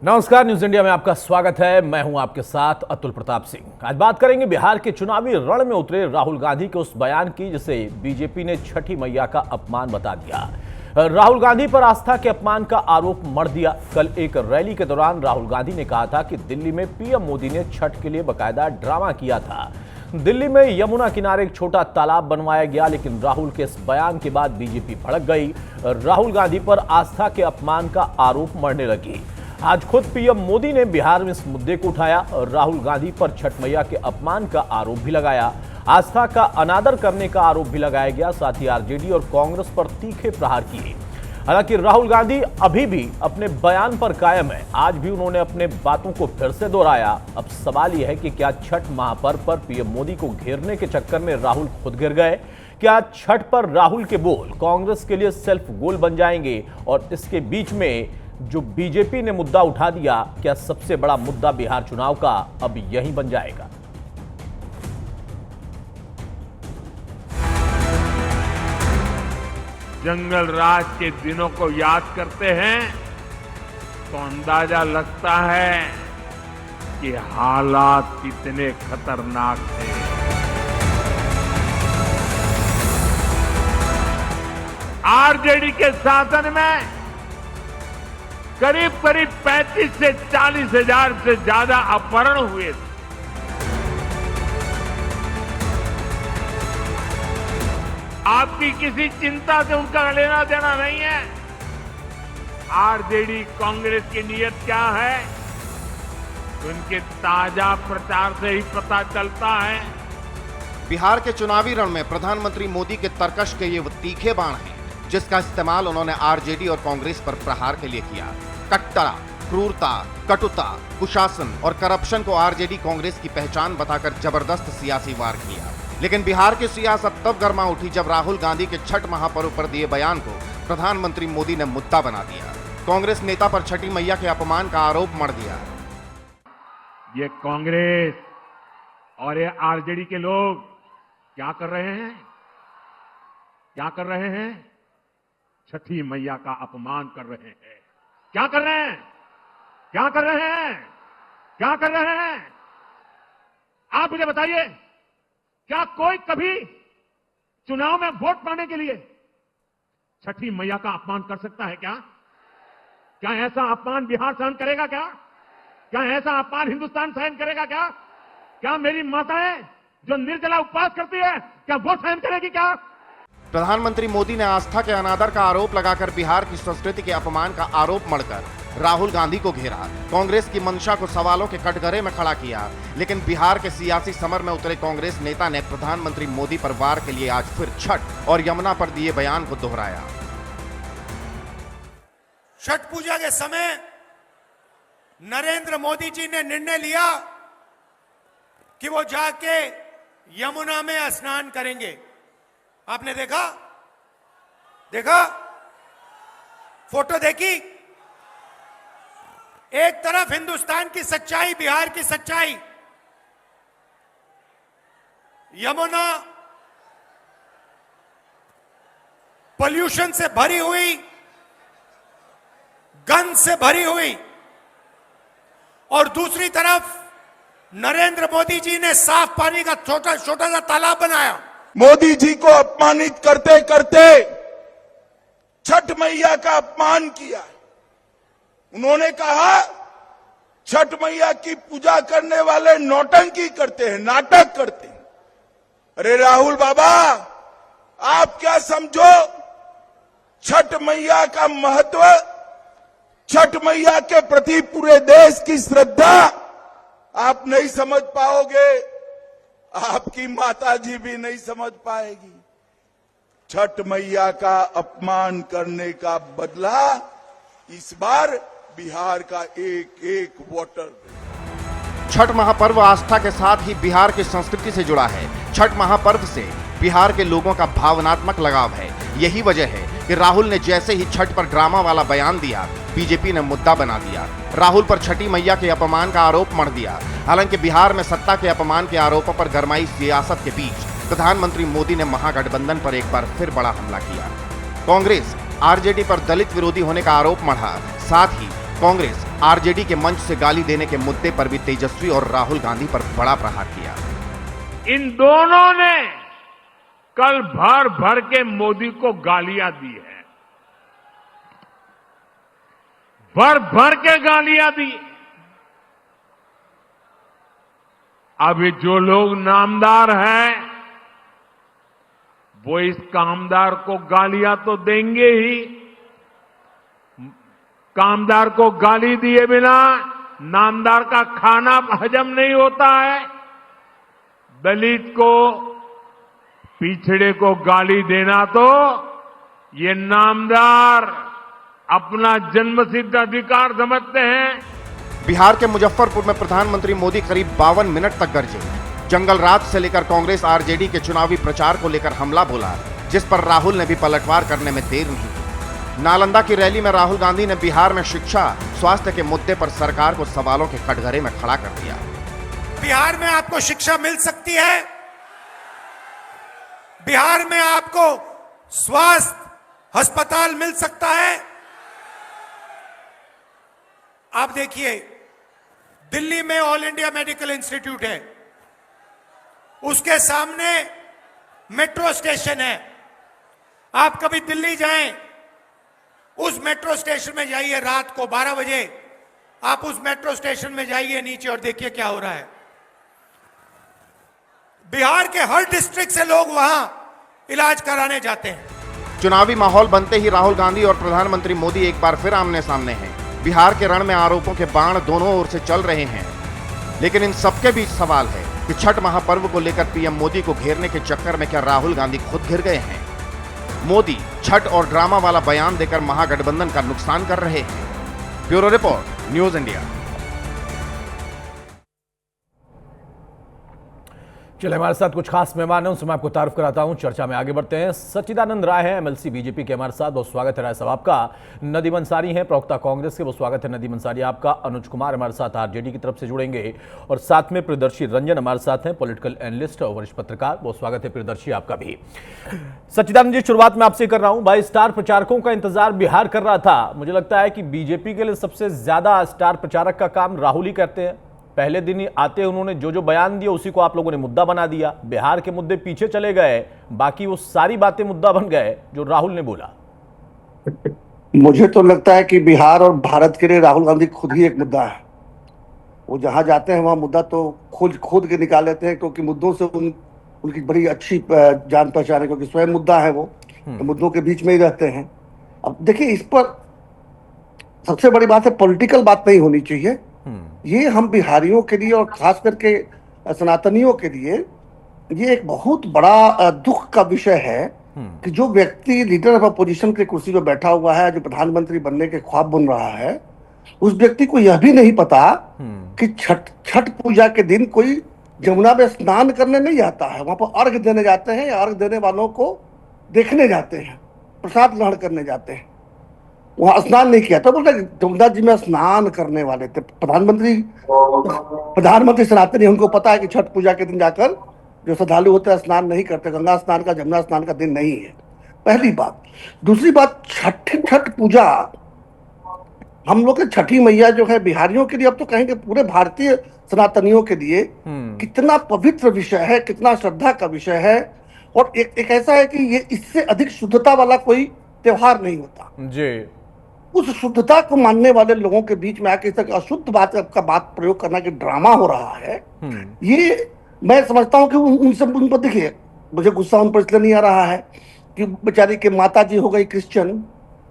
नमस्कार, news India में आपका स्वागत है। मैं हूं आपके साथ अतुल प्रताप सिंह। आज बात करेंगे बिहार के चुनावी रण में उतरे राहुल गांधी के उस बयान की जिसे बीजेपी ने छठी मैया का अपमान बता दिया। राहुल गांधी पर आस्था के अपमान का आरोप मढ़ दिया। कल एक रैली के दौरान राहुल गांधी ने कहा था कि दिल्ली में पीएम मोदी ने छठ के लिए बकायदा ड्रामा किया था। दिल्ली में यमुना किनारे एक छोटा तालाब बनवाया गया, लेकिन राहुल के इस बयान के बाद बीजेपी भड़क गई। राहुल गांधी पर आस्था के अपमान का आरोप मढ़ने लगी। आज खुद पीएम मोदी ने बिहार में इस मुद्दे को उठाया और राहुल गांधी पर छठ मैया के अपमान का आरोप भी लगाया। आस्था का अनादर करने का आरोप भी लगाया गया। साथ ही आरजेडी और कांग्रेस पर तीखे प्रहार किए। हालांकि राहुल गांधी अभी भी अपने बयान पर कायम है। आज भी उन्होंने अपने बातों को फिर से दोहराया। अब सवाल यह है कि क्या छठ महापर्व पर पीएम मोदी को घेरने के चक्कर में राहुल खुद गिर गए? क्या छठ पर राहुल के बोल कांग्रेस के लिए सेल्फ गोल बन जाएंगे? और इसके बीच में जो बीजेपी ने मुद्दा उठा दिया, क्या सबसे बड़ा मुद्दा बिहार चुनाव का अब यही बन जाएगा? जंगल राज के दिनों को याद करते हैं तो अंदाजा लगता है कि हालात कितने खतरनाक थे। आरजेडी के शासन में करीब 35 से 40 हजार से ज्यादा अपहरण हुए थे। आपकी किसी चिंता से उनका लेना देना नहीं है। आरजेडी कांग्रेस की नीयत क्या है, उनके ताजा प्रचार से ही पता चलता है। बिहार के चुनावी रण में प्रधानमंत्री मोदी के तर्कश के ये वो तीखे बाण हैं जिसका इस्तेमाल उन्होंने आरजेडी और कांग्रेस पर प्रहार के लिए किया। कट्टरता, क्रूरता, कटुता, कुशासन और करप्शन को आरजेडी कांग्रेस की पहचान बताकर जबरदस्त सियासी वार किया। लेकिन बिहार की सियासत तब गर्मा उठी जब राहुल गांधी के छठ महापर्व पर दिए बयान को प्रधानमंत्री मोदी ने मुद्दा बना दिया। कांग्रेस नेता पर छठी मैया के अपमान का आरोप मढ़ दिया। ये कांग्रेस और ये आरजेडी के लोग क्या कर रहे हैं? क्या कर रहे हैं? छठी मैया का अपमान कर रहे हैं। क्या कर रहे हैं? क्या कर रहे हैं? क्या कर रहे हैं? आप मुझे बताइए, क्या कोई कभी चुनाव में वोट पाने के लिए छठी मैया का अपमान कर सकता है? क्या ऐसा अपमान बिहार सहन करेगा? क्या ऐसा अपमान हिंदुस्तान सहन करेगा? क्या मेरी माताएं जो निर्जला उपवास करती है, क्या वो सहन करेगी? क्या प्रधानमंत्री मोदी ने आस्था के अनादर का आरोप लगाकर बिहार की संस्कृति के अपमान का आरोप मढ़कर राहुल गांधी को घेरा। कांग्रेस की मंशा को सवालों के कटघरे में खड़ा किया। लेकिन बिहार के सियासी समर में उतरे कांग्रेस नेता ने प्रधानमंत्री मोदी पर वार के लिए आज फिर छठ और यमुना पर दिए बयान को दोहराया। छठ पूजा के समय नरेंद्र मोदी जी ने निर्णय लिया कि वो जाके यमुना में स्नान करेंगे। आपने देखा फोटो देखी? एक तरफ हिंदुस्तान की सच्चाई, बिहार की सच्चाई, यमुना पोल्यूशन से भरी हुई, गंद से भरी हुई, और दूसरी तरफ नरेंद्र मोदी जी ने साफ पानी का छोटा सा तालाब बनाया। मोदी जी को अपमानित करते करते छठ मैया का अपमान किया। उन्होंने कहा छठ मैया की पूजा करने वाले नौटंकी करते हैं, नाटक करते हैं। अरे राहुल बाबा, आप क्या समझो छठ मैया का महत्व, छठ मैया के प्रति पूरे देश की श्रद्धा आप नहीं समझ पाओगे, आपकी माता जी भी नहीं समझ पाएगी। छठ मैया का अपमान करने का बदला इस बार बिहार का एक एक वोटर। छठ महापर्व आस्था के साथ ही बिहार की संस्कृति से जुड़ा है। छठ महापर्व से बिहार के लोगों का भावनात्मक लगाव है। यही वजह है कि राहुल ने जैसे ही छठ पर ड्रामा वाला बयान दिया, बीजेपी ने मुद्दा बना दिया। राहुल पर छठी मैया के अपमान का आरोप मढ़ दिया। हालांकि बिहार में सत्ता के अपमान के आरोपों पर गरमाई सियासत के बीच प्रधानमंत्री मोदी ने महागठबंधन पर एक बार फिर बड़ा हमला किया। कांग्रेस आरजेडी पर दलित विरोधी होने का आरोप मढ़ा। साथ ही कांग्रेस आरजेडी के मंच से गाली देने के मुद्दे पर भी तेजस्वी और राहुल गांधी पर बड़ा प्रहार किया। इन दोनों ने कल भर भर के मोदी को गालियां दी है, भर भर के गालियां दी। अभी जो लोग नामदार हैं वो इस कामदार को गालियां तो देंगे ही। कामदार को गाली दिए बिना नामदार का खाना हजम नहीं होता है। दलित को, पिछड़े को गाली देना तो ये नामदार अपना जन्मसिद्ध अधिकार समझते हैं। बिहार के मुजफ्फरपुर में प्रधानमंत्री मोदी करीब 52 मिनट तक गरजे। जंगल रात से लेकर कांग्रेस आरजेडी के चुनावी प्रचार को लेकर हमला बोला, जिस पर राहुल ने भी पलटवार करने में देर नहीं की। नालंदा की रैली में राहुल गांधी ने बिहार में शिक्षा, स्वास्थ्य के मुद्दे पर सरकार को सवालों के कटघरे में खड़ा कर दिया। बिहार में आपको शिक्षा मिल सकती है, बिहार में आपको स्वास्थ्य अस्पताल मिल सकता है। आप देखिए, दिल्ली में ऑल इंडिया मेडिकल इंस्टीट्यूट है, उसके सामने मेट्रो स्टेशन है। आप कभी दिल्ली जाएं, उस मेट्रो स्टेशन में जाइए, रात को 12 बजे आप उस मेट्रो स्टेशन में जाइए नीचे और देखिए क्या हो रहा है। बिहार के हर डिस्ट्रिक्ट से लोग वहां इलाज कराने जाते हैं। चुनावी माहौल बनते ही राहुल गांधी और प्रधानमंत्री मोदी एक बार फिर आमने सामने हैं। बिहार के रण में आरोपों के बाण दोनों ओर से चल रहे हैं, लेकिन इन सबके बीच सवाल है कि छठ महापर्व को लेकर पीएम मोदी को घेरने के चक्कर में क्या राहुल गांधी खुद घिर गए हैं? मोदी छठ और ड्रामा वाला बयान देकर महागठबंधन का नुकसान कर रहे हैं। Bureau report, news India. चलिए, हमारे साथ कुछ खास मेहमान हैं, उनसे मैं आपको तारुफ कराता हूं। चर्चा में आगे बढ़ते हैं। सच्चिदानंद राय हैं, एमएलसी बीजेपी के हमारे साथ, बहुत स्वागत है राय साहब आपका। नदीम अंसारी हैं, प्रवक्ता कांग्रेस के, बहुत स्वागत है नदीम अंसारी आपका। अनुज कुमार हमारे साथ आरजेडी की तरफ से जुड़ेंगे, और साथ में प्रियदर्शी रंजन हमारे साथ हैं, पॉलिटिकल एनालिस्ट और वरिष्ठ पत्रकार, बहुत स्वागत है प्रियदर्शी आपका भी। सच्चिदानंद जी, शुरुआत में आपसे कर रहा हूं। भाई, स्टार प्रचारकों का इंतजार बिहार कर रहा था। मुझे लगता है कि बीजेपी के लिए सबसे ज्यादा स्टार प्रचारक का काम राहुल ही करते हैं। पहले दिन ही आते उन्होंने जो बयान दिया उसी को आप लोगों ने मुद्दा बना दिया। बिहार के मुद्दे पीछे चले गए, बाकी वो सारी बातें मुद्दा बन गए जो राहुल ने बोला। मुझे तो लगता है कि बिहार और भारत के लिए राहुल गांधी खुद ही एक मुद्दा है। वो जहां जाते हैं वहां मुद्दा तो खुद के निकाल लेते हैं, क्योंकि मुद्दों से उनकी बड़ी अच्छी जान पहचान है, क्योंकि स्वयं मुद्दा है वो, तो मुद्दों के बीच में ही रहते हैं। अब देखिए, इस पर सबसे बड़ी बात है, पॉलिटिकल बात नहीं होनी चाहिए। ये हम बिहारियों के लिए और खास करके सनातनियों के लिए ये एक बहुत बड़ा दुख का विषय है कि जो व्यक्ति लीडर ऑफ अपोजिशन की कुर्सी पर बैठा हुआ है, जो प्रधानमंत्री बनने के ख्वाब बुन रहा है, उस व्यक्ति को यह भी नहीं पता कि छठ पूजा के दिन कोई जमुना में स्नान करने नहीं आता है। वहां पर अर्घ देने जाते हैं, या अर्घ देने वालों को देखने जाते हैं, प्रसाद ग्रहण करने जाते हैं। वहां स्नान नहीं किया। तो बोलते जमुना जी में स्नान करने वाले थे प्रधानमंत्री सनातनी, उनको पता है कि छठ पूजा के दिन जाकर जो श्रद्धालु होते हैं स्नान नहीं करते। गंगा स्नान का, जमुना स्नान का दिन नहीं है, पहली बात। दूसरी बात, छठ पूजा हम लोग के छठी मैया जो है बिहारियों के लिए, अब तो कहेंगे पूरे भारतीय सनातनियों के लिए कितना पवित्र विषय है, कितना श्रद्धा का विषय है। और एक ऐसा है कि ये इससे अधिक शुद्धता वाला कोई त्योहार नहीं होता जी। उस शुद्धता को मानने वाले लोगों के बीच में आके इस अशुद्ध बात का प्रयोग करना कि ड्रामा हो रहा है, ये मैं समझता हूं कि उन पर देखिए, मुझे गुस्सा उन पर इसलिए नहीं आ रहा है कि बेचारे के माता जी हो गई क्रिश्चियन,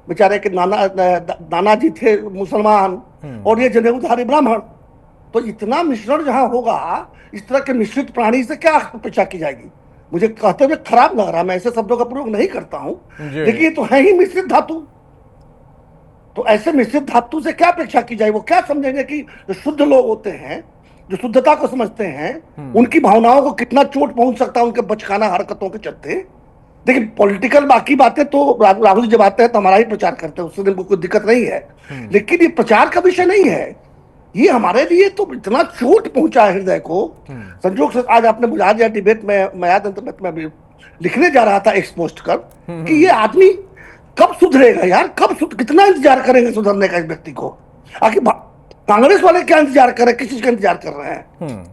बेचारे के नाना जी थे मुसलमान, और ये जनेऊधारी ब्राह्मण। तो इतना मिश्रण जहां होगा, इस तरह के मिश्रित प्राणी से क्या अपेक्षा की जाएगी? मुझे कहते हुए खराब लग रहा, मैं ऐसे शब्दों का प्रयोग नहीं करता हूं, लेकिन ये तो है ही मिश्रित धातु। तो ऐसे मिश्रित धातु से क्या अपेक्षा की जाए? वो क्या समझेंगे कि जो शुद्ध लोग होते हैं, जो शुद्धता को समझते हैं, उनकी भावनाओं को कितना चोट पहुंच सकता है उनके बचकाना हरकतों के चलते। देखिए, पॉलिटिकल बाकी बातें तो राहुल जी जब आते हैं तो हमारा ही प्रचार करते हैं, उससे कोई दिक्कत नहीं है, लेकिन ये प्रचार का विषय नहीं है। ये हमारे लिए तो इतना चोट पहुंचा है हृदय को। संजोग से आज आपने बुझा दिया डिबेट में, मैं याद में लिखने जा रहा था एक्सपोस्ट कर कि ये आदमी कब सुधरेगा यार, कितना इंतजार करेंगे सुधरने का इस व्यक्ति को? आखिर कांग्रेस वाले क्या इंतजार कर रहे हैं, किस चीज का इंतजार कर रहे हैं?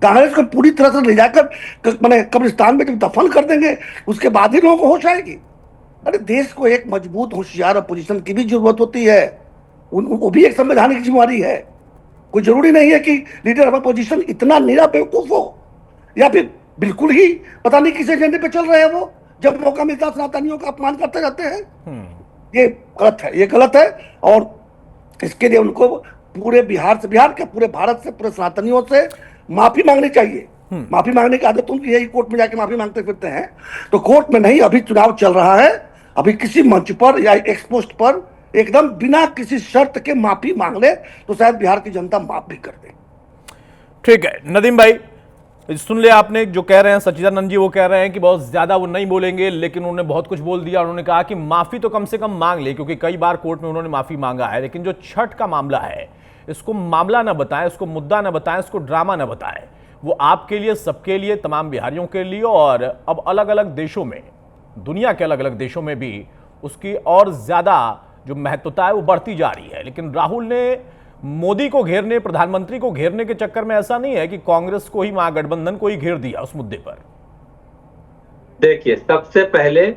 कांग्रेस को पूरी तरह से ले जाकर मैंने कब्रिस्तान में जब दफन कर देंगे उसके बाद ही लोगों को होश आएगी। अरे देश को एक मजबूत होशियार अपोजिशन की भी जरूरत होती है, वो भी एक संवैधानिक जिम्मेवारी है। कोई जरूरी नहीं है कि लीडर ऑफ अपोजिशन इतना निरा बेवकूफ हो या फिर बिल्कुल ही पता नहीं किस एजेंडे पे चल रहे हैं। वो जब मौका मिलता है सनातनियों का अपमान करते रहते हैं। ये गलत है, ये गलत है। और इसके लिए उनको पूरे बिहार के पूरे भारत से, पूरे सनातनियों से माफी मांगनी चाहिए। माफी मांगने की आदत उनकी यही, कोर्ट में जाके माफी मांगते फिरते हैं। तो कोर्ट में नहीं, अभी चुनाव चल रहा है, अभी किसी मंच पर या एक्सपोस्ट पर एकदम बिना किसी शर्त के माफी मांग ले तो शायद बिहार की जनता माफ भी कर दे। ठीक है नदीम भाई, सुन लिया आपने जो कह रहे हैं सच्चिदानंद जी। वो कह रहे हैं कि बहुत ज्यादा वो नहीं बोलेंगे, लेकिन उन्होंने बहुत कुछ बोल दिया। उन्होंने कहा कि माफी तो कम से कम मांग ले, क्योंकि कई बार कोर्ट में उन्होंने माफी मांगा है। लेकिन जो छठ का मामला है, इसको मामला ना बताएं, इसको मुद्दा ना बताएं, इसको ड्रामा ना बताएं। वो आपके लिए, सबके लिए, तमाम बिहारियों के लिए, और अब अलग अलग देशों में, दुनिया के अलग अलग देशों में भी उसकी और ज्यादा जो महत्वता है वो बढ़ती जा रही है। लेकिन राहुल ने मोदी को घेरने, प्रधानमंत्री को घेरने के चक्कर में ऐसा नहीं है कि कांग्रेस को ही, महागठबंधन को ही घेर दिया उस मुद्दे पर। देखिए, सबसे पहले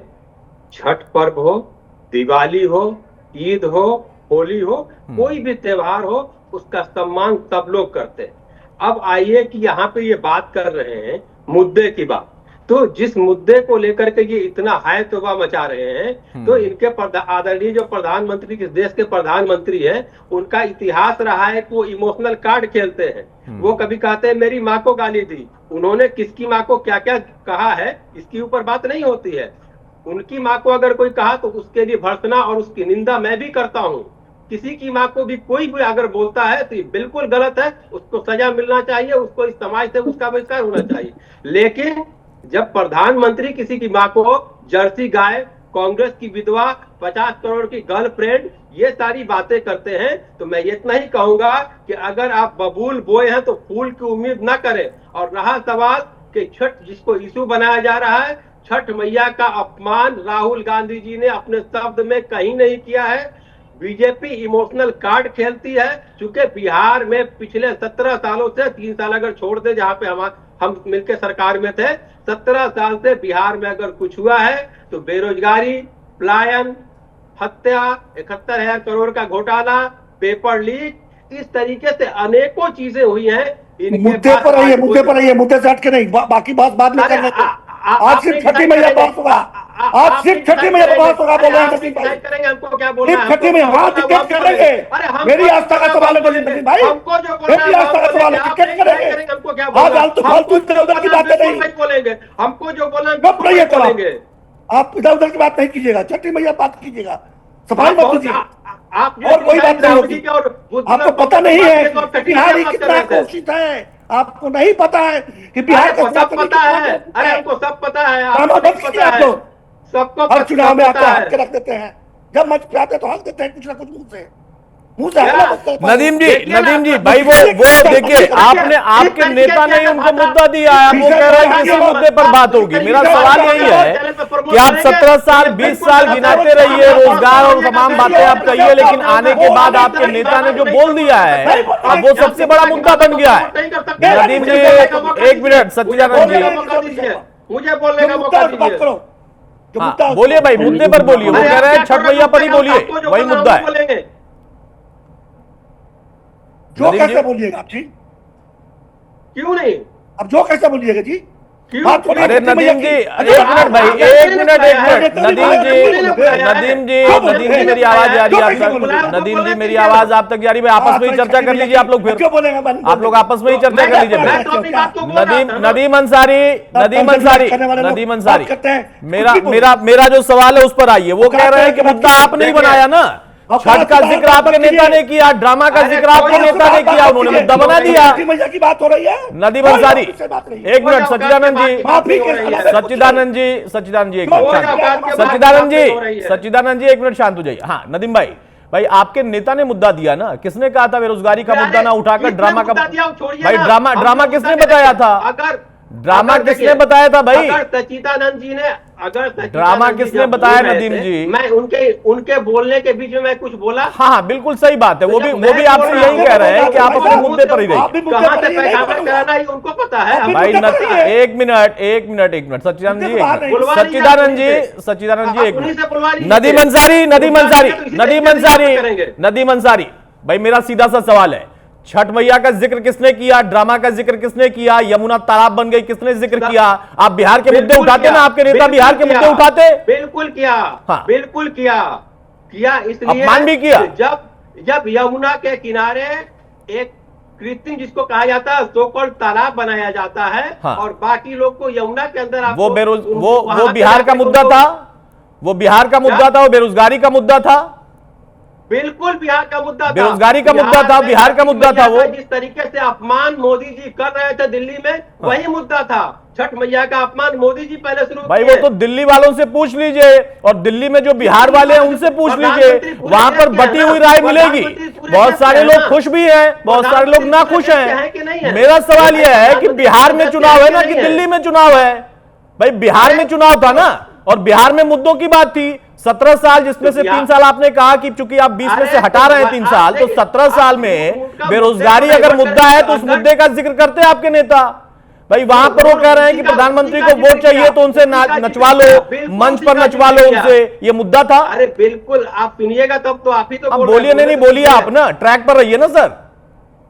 छठ पर्व हो, दिवाली हो, ईद हो, होली हो, कोई भी त्योहार हो, उसका सम्मान सब लोग करते हैं। अब आइए कि यहाँ पे ये बात कर रहे हैं मुद्दे की बात, तो जिस मुद्दे को लेकर के ये इतना हाय तौबा मचा रहे हैं, तो इनके आदरणीय जो प्रधानमंत्री, किस देश के प्रधानमंत्री हैं, उनका इतिहास रहा है कि वो इमोशनल कार्ड खेलते हैं। वो कभी कहते हैं मेरी माँ को गाली दी, उन्होंने किसकी माँ को क्या क्या कहा है इसकी ऊपर बात नहीं होती है। उनकी माँ को अगर कोई कहा तो उसके लिए भर्त्सना और उसकी निंदा मैं भी करता हूँ। किसी की माँ को भी कोई भी अगर बोलता है तो ये बिल्कुल गलत है, उसको सजा मिलना चाहिए, उसको इस समाज से उसका बहिष्कार होना चाहिए। लेकिन जब प्रधानमंत्री किसी की माँ को जर्सी गाय, कांग्रेस की विधवा, 50 करोड़ की गर्लफ्रेंड, ये सारी बातें करते हैं, तो मैं इतना ही कहूंगा कि अगर आप बबूल बोए हैं तो फूल की उम्मीद ना करें। और रहा सवाल कि छठ जिसको इशू बनाया जा रहा है, छठ मैया का अपमान राहुल गांधी जी ने अपने शब्द में कहीं नहीं किया है। बीजेपी इमोशनल कार्ड खेलती है, चूंकि बिहार में पिछले 17 सालों से, 3 साल अगर छोड़ दे जहां पे हम मिलकर सरकार में थे, 17 साल से बिहार में अगर कुछ हुआ है तो बेरोजगारी, पलायन, हत्या, 71,000 करोड़ का घोटाला, पेपर लीक, इस तरीके से अनेकों चीजें हुई हैं। मुद्दे पर आइए, मुद्दे से हट के नहीं, बाकी बात बाद में कर लेते। आज सिर्फ छठी मैया बात होगा, आज सिर्फ छठी मैया बात होगा। बोल रहे हैं नदीम भाई, हमको क्या बोलना है? सिर्फ छठी मैया, हाँ टिकट करेंगे। मेरी आस्था का सवाल है नदीम भाई, मेरी आस्था का सवाल है, टिकट करेंगे। आज फालतू इधर उधर की बातें नहीं बोलेंगे, हमको जो बोलना कब रहिए बोलेंगे। आप इधर उधर की बात नहीं कीजिएगा, छठी मैया बात कीजिएगा, सफाई मत कीजिए। और कोई बात नहीं होगी। आपको पता नहीं है बिहार कितना घोषित है, आपको नहीं पता है कि बिहार का सब पता है। अरे हमको सब पता है, सबको हर चुनाव में आते हैं, रख देते हैं, जब मंच पे आते तो हंस देते हैं कुछ ना कुछ मुंह से। नदीम जी भाई, वो देखिए, आपके नेता ने उनको मुद्दा दिया है, वो कह रहे हैं किसी मुद्दे पर बात होगी। मेरा सवाल यही है कि आप 17 साल 20 साल गिनाते रहिए, रोजगार और तमाम बातें आप कहिए, लेकिन आने के बाद आपके नेता ने जो बोल दिया है अब वो सबसे बड़ा मुद्दा बन गया है। नदीम जी एक मिनट, सच्चिदानंद जी मुझे बोलने का मौका दीजिए। बोलिए भाई, मुद्दे पर बोलिए। वो कह रहे हैं छठ मैया पर ही बोलिए, वही मुद्दा है। जो कैसे बोलिएगा आप जी? क्यों नहीं? अब जो कैसे बोलिएगा जी? अरे नदीम जी एक मिनट भाई, एक मिनट नदीम जी मेरी आवाज आ रही है आप तक? नदीम जी मेरी आवाज आप तक जा रही है? आपस में ही चर्चा कर लीजिए आप लोग, फिर आप लोग आपस में ही चर्चा कर लीजिए। नदीम अंसारी, मेरा जो सवाल है उस पर आइए। वो कह रहे हैं कि मुद्दा आप नहीं बनाया ना, छठ का जिक्र आपके नेता ने किया, ड्रामा का जिक्र आपके नेता ने किया, उन्होंने मुद्दा बना दिया। की बात हो रही है नदीम अंसारी एक मिनट, सच्चिदानंद जी एक मिनट शांत हो जाइए। हाँ नदीम भाई आपके नेता ने मुद्दा दिया ना, किसने कहा था बेरोजगारी का मुद्दा ना उठाकर ड्रामा का? भाई ड्रामा किसने बताया था? ड्रामा अगर किसने देखिए, बताया था भाई? अगर सच्चिदानंद जी ने ड्रामा किसने बताया नदीम जी? मैं उनके बोलने के बीच में मैं कुछ बोला? हाँ बिल्कुल सही बात है। तो वो भी आपसे यही कह रहे हैं कि आप अपने मुद्दे पर ही रहिए। कहां से पैखाना कराना ही उनको पता है। भाई एक मिनट सच्चिदानंद जी नदीम अंसारी भाई, मेरा सीधा सा सवाल है, छठ मैया का जिक्र किसने किया? ड्रामा का जिक्र किसने किया? यमुना तालाब बन गई किसने जिक्र किया? आप बिहार के मुद्दे उठाते ना, आपके नेता बिहार के मुद्दे उठाते? बिल्कुल किया। हाँ। बिल्कुल किया इसलिए अपमान भी किया। जब यमुना के किनारे एक कृत्रिम, जिसको कहा जाता है सो कॉल्ड तालाब बनाया जाता है, हाँ। और बाकी लोग को यमुना के अंदर वो बिहार का मुद्दा था, वो बेरोजगारी का मुद्दा था, बिल्कुल बिहार का मुद्दा था, बेरोजगारी का मुद्दा था, बिहार का मुद्दा था। वो जिस तरीके से अपमान मोदी जी कर रहे थे दिल्ली में, वही मुद्दा था। छठ मैया का अपमान मोदी जी पहले शुरू भाई, वो तो दिल्ली वालों से पूछ लीजिए, और दिल्ली में जो बिहार वाले हैं उनसे पूछ लीजिए, वहां पर बटी हुई राय मिलेगी। बहुत सारे लोग खुश भी हैं, बहुत सारे लोग ना खुश हैं। मेरा सवाल यह है कि बिहार में चुनाव है ना कि दिल्ली में चुनाव है? भाई बिहार में चुनाव था ना, और बिहार में मुद्दों की बात थी। 17 साल, जिसमें से 3 साल आपने कहा कि चूंकि आप 20 में से हटा रहे हैं 3 साल, तो 17 साल में बेरोजगारी अगर मुद्दा है तो उस मुद्दे का जिक्र करते हैं आपके नेता। भाई वहां पर वो कह रहे हैं कि प्रधानमंत्री को वोट चाहिए तो उनसे नचवा लो, मंच पर नचवा लो उनसे, ये मुद्दा था। अरे बिल्कुल, आप सुनिएगा तब तो आप ही तो बोलिए। नहीं बोलिए, आप ना ट्रैक पर रहिए ना सर।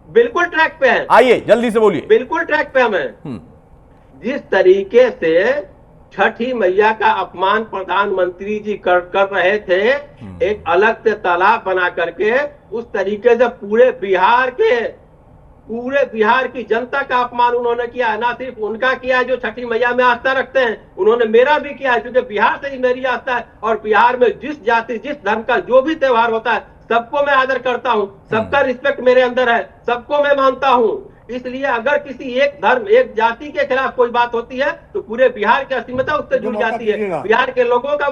बिल्कुल ट्रैक पे है, आइए जल्दी से बोलिए। बिल्कुल ट्रैक पे हमें। जिस तरीके से छठी मैया का अपमान प्रधानमंत्री जी कर रहे थे, एक अलग से तालाब बना करके, उस तरीके से पूरे बिहार की जनता का अपमान उन्होंने किया। ना सिर्फ उनका किया जो छठी मैया में आस्था रखते हैं, उन्होंने मेरा भी किया, क्योंकि बिहार से ही मेरी आस्था है। और बिहार में जिस जाति जिस धर्म का जो भी त्योहार होता है, सबको मैं आदर करता हूं, सबका रिस्पेक्ट मेरे अंदर है, सबको मैं मानता हूं। इसलिए अगर किसी एक धर्म एक जाति के खिलाफ कोई बात होती है तो पूरे बिहार की अस्मिता उससे जुड़ जाती है, बिहार के लोगों का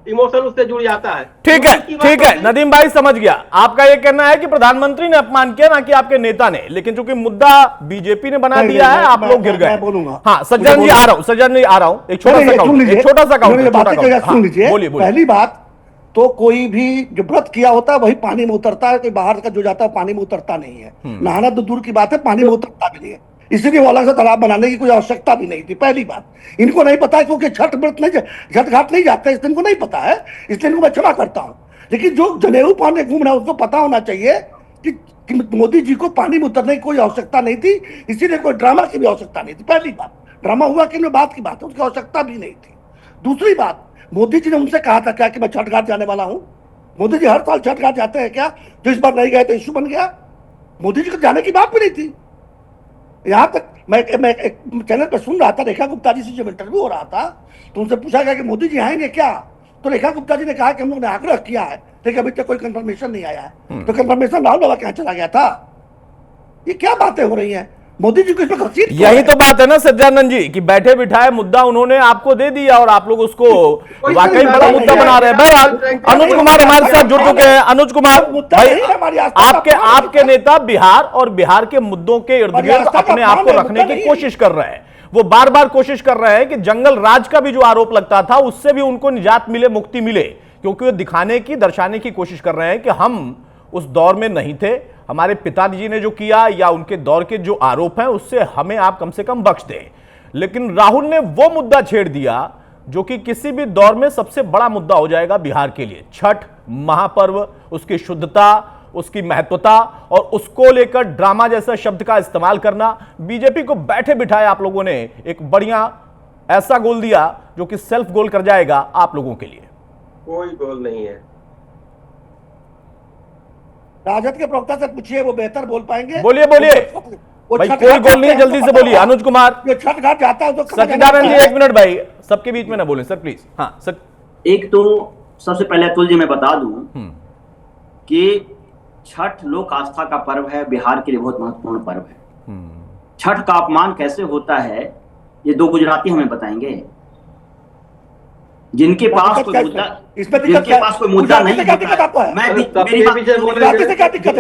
इमोशन उससे जुड़ जाता है। ठीक है नदीम भाई, समझ गया। आपका ये कहना है कि प्रधानमंत्री ने अपमान किया, ना कि आपके नेता ने, लेकिन चूंकि मुद्दा बीजेपी ने बना दिया है, आप लोग गिर गए। हाँ सज्जन जी आ रहा हूं, एक छोटा सा काउंटर। बोलिए। पहली बात तो कोई भी जो व्रत किया होता है वही पानी में उतरता है, कोई बाहर का जो जाता है पानी में उतरता नहीं है। नहाना तो दूर की बात है, पानी में उतरता भी नहीं है। इसलिए वो अलग से तालाब बनाने की कोई आवश्यकता भी नहीं थी। पहली बात, इनको नहीं पता है क्योंकि छठ घाट नहीं जाते, इसलिए इनको नहीं पता है, इसलिए इनको मैं क्षमा करता हूं। लेकिन जो जनेऊ पहने घूम रहा है उसको पता होना चाहिए कि मोदी जी को पानी में उतरने की कोई आवश्यकता नहीं थी, इसीलिए कोई ड्रामा की भी आवश्यकता नहीं थी। पहली बात, ड्रामा हुआ कि बात की बात है, उसकी आवश्यकता भी नहीं थी। दूसरी बात, मोदी जी ने उनसे कहा था क्या कि मैं छठ घाट जाने वाला हूं? मोदी जी हर साल छठ घाट जाते हैं क्या? जो इस बार नहीं गए तो इश्यू बन गया। मोदी जी को जाने की बात भी नहीं थी। यहां तक मैं एक चैनल पर सुन रहा था, रेखा गुप्ता जी से जब इंटरव्यू हो रहा था तो उनसे पूछा गया कि मोदी जी आएंगे क्या, तो रेखा गुप्ता जी ने कहा कि हम लोग ने आग्रह किया है, लेकिन अभी तक कोई कंफर्मेशन नहीं आया है। तो कंफर्मेशन राहुल बाबा के यहाँ चला गया था। ये क्या बातें हो रही हैं? मोदी जी को इसमें घसीट, यही तो बात है ना सज्जानंद जी, कि बैठे बिठाए मुद्दा उन्होंने आपको दे दिया और आप लोग उसको वाकई बड़ा मुद्दा बना रहे हैं। बहरहाल अनुज कुमार हमारे साथ जुड़ चुके हैं। अनुज कुमार भाई, आपके नेता बिहार और बिहार के मुद्दों के इर्द गिर्द अपने आप को रखने की कोशिश कर रहे हैं। वो बार बार कोशिश कर रहे हैं कि जंगल राज का भी जो आरोप लगता था उससे भी उनको निजात मिले, मुक्ति मिले, क्योंकि वो दर्शाने की कोशिश कर रहे हैं कि हम उस दौर में नहीं थे, हमारे पिताजी ने जो किया या उनके दौर के जो आरोप हैं उससे हमें आप कम से कम बख्श दें। लेकिन राहुल ने वो मुद्दा छेड़ दिया जो कि किसी भी दौर में सबसे बड़ा मुद्दा हो जाएगा बिहार के लिए, छठ महापर्व, उसकी शुद्धता, उसकी महत्वता, और उसको लेकर ड्रामा जैसा शब्द का इस्तेमाल करना। बीजेपी को बैठे बिठाए आप लोगों ने एक बढ़िया ऐसा गोल दिया जो कि सेल्फ गोल कर जाएगा आप लोगों के लिए। कोई गोल नहीं है। राजद के प्रवक्ता से पूछिए, वो बेहतर बोल पाएंगे। बोलिए भाई, कोई गोल नहीं है, जल्दी से बोलिए। अनुज कुमार, जो छठ घाट जाता है तो सच्चिदानंद जी 1 मिनट भाई, सबके बीच में ना बोलें सर प्लीज। हाँ सर, एक तो सबसे पहले अतुल जी मैं बता दूं कि छठ लोक आस्था का पर्व है, बिहार के लिए बहुत महत्वपूर्ण पर्व है। छठ का अपमान कैसे होता है ये 2 गुजराती हमें बताएंगे। जिनके पास कोई मुद्दा नहीं है, मैं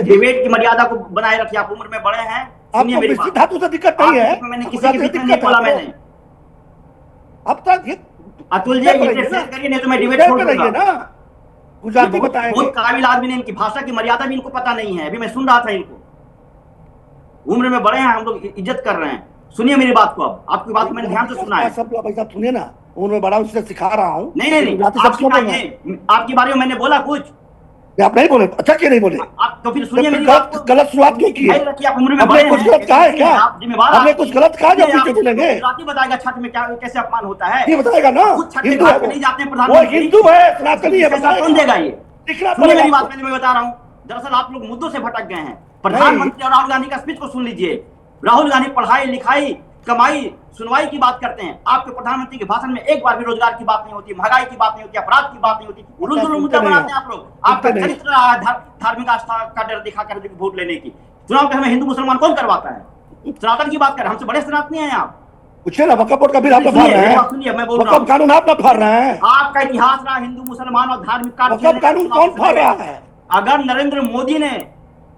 डिबेट की मर्यादा को बनाए रखिए। आप उम्र में बड़े हैं, सुनिए मेरी बात। धातु से दिक्कत नहीं है, मैंने किसी की दिक्कत नहीं बोला। मैंने अब तक ये अतुल जी शेयर करिए, नहीं तो मैं डिबेट छोड़ दूंगा ना। गुजराती बताएंगे। बहुत काबिल आदमी ने, इनकी भाषा की मर्यादा भी इनको पता नहीं है। अभी मैं सुन रहा था इनको, उम्र में बड़े हैं, हम लोग इज्जत कर रहे हैं। सुनिए मेरी बात को, अब आपकी बात मैंने ध्यान से सुना है। सब लोग ऐसा सुनिए ना, उम्र में बड़ा उससे सिखा रहा हूँ। नहीं आपके बारे में मैंने बोला कुछ, आप नहीं बोले। अच्छा क्यों नहीं बोले? आप तो फिर सुनिए मेरी बात को। गलत शुरुआत क्यों की है? आप उम्र में बड़े हैं, कुछ गलत कहा है क्या? आपने कुछ गलत कहा जो पीछे बोलेंगे? गुजराती बताएगा छठ में क्या कैसे अपमान होता है, ये बताएगा ना। हिंदू है, नहीं जाते हैं वो प्रधानमंत्री, हिंदू है, सनातनी है, कौन देगा ये? दिखना सुनिए मेरी पड़ेगा। बात, मैं बता रहा हूँ। दरअसल आप लोग मुद्दों से भटक गए हैं। प्रधानमंत्री और राहुल गांधी का स्पीच को सुन लीजिए। राहुल गांधी पढ़ाई लिखाई कमाई सुनवाई की बात करते हैं। आपके प्रधानमंत्री के भाषण में एक बार भी रोजगार की बात नहीं होती, महंगाई की बात नहीं होती, अपराध की बात नहीं होती। उल्लू मुद्दा बनाते हैं आप लोग। आपका चरित्र रहा है धार्मिक आस्था का डर दिखाकर वोट लेने की। चुनाव के हमें हिंदू मुसलमान कौन करवाता है? सनातन की बात करें, हमसे बड़े सनातनी हैं आप। पूछे ना, वक्फ बोर्ड का बिल आप फाड़ रहे हैं। सुनिए मैं बोल रहा हूँ, कानून आप फाड़ रहे हैं। आपका इतिहास रहा हिंदू मुसलमान और धार्मिक वक्फ कानून कौन फाड़ रहा है? अगर नरेंद्र मोदी ने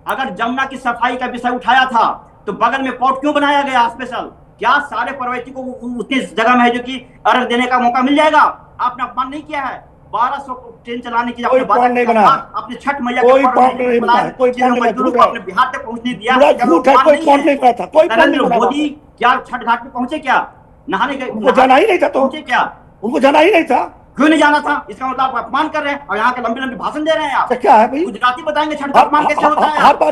अगर जमुना की सफाई का विषय उठाया था तो बगल में पोर्ट क्यों बनाया गया स्पेशल? क्या सारे परवैती को उतनी जगह में है जो कि अर्घ देने का मौका मिल जाएगा? आपने अपमान नहीं किया है। 1200 ट्रेन चलाने की कोई पॉइंट नहीं बना, आपने छठ मैया कोई पॉइंट नहीं बना, कोई पॉइंट मजदूरों को आपने बिहार तक पहुंचने दिया। झूठ है, कोई पॉइंट नहीं बना था, कोई पॉइंट नहीं बना। मोदी क्या छठ घाट पे पहुंचे? क्या नहाने के उनको जाना ही नहीं था, तो पहुंचे क्या? उनको जाना ही नहीं था। क्यों नहीं जाना था? इसका मतलब आप अपमान कर रहे हैं और यहाँ के लंबी लंबी भाषण दे रहे हैं आप। क्या है भाई? गुजराती बताएंगे छठ का अपमान कैसे होता है? हर बार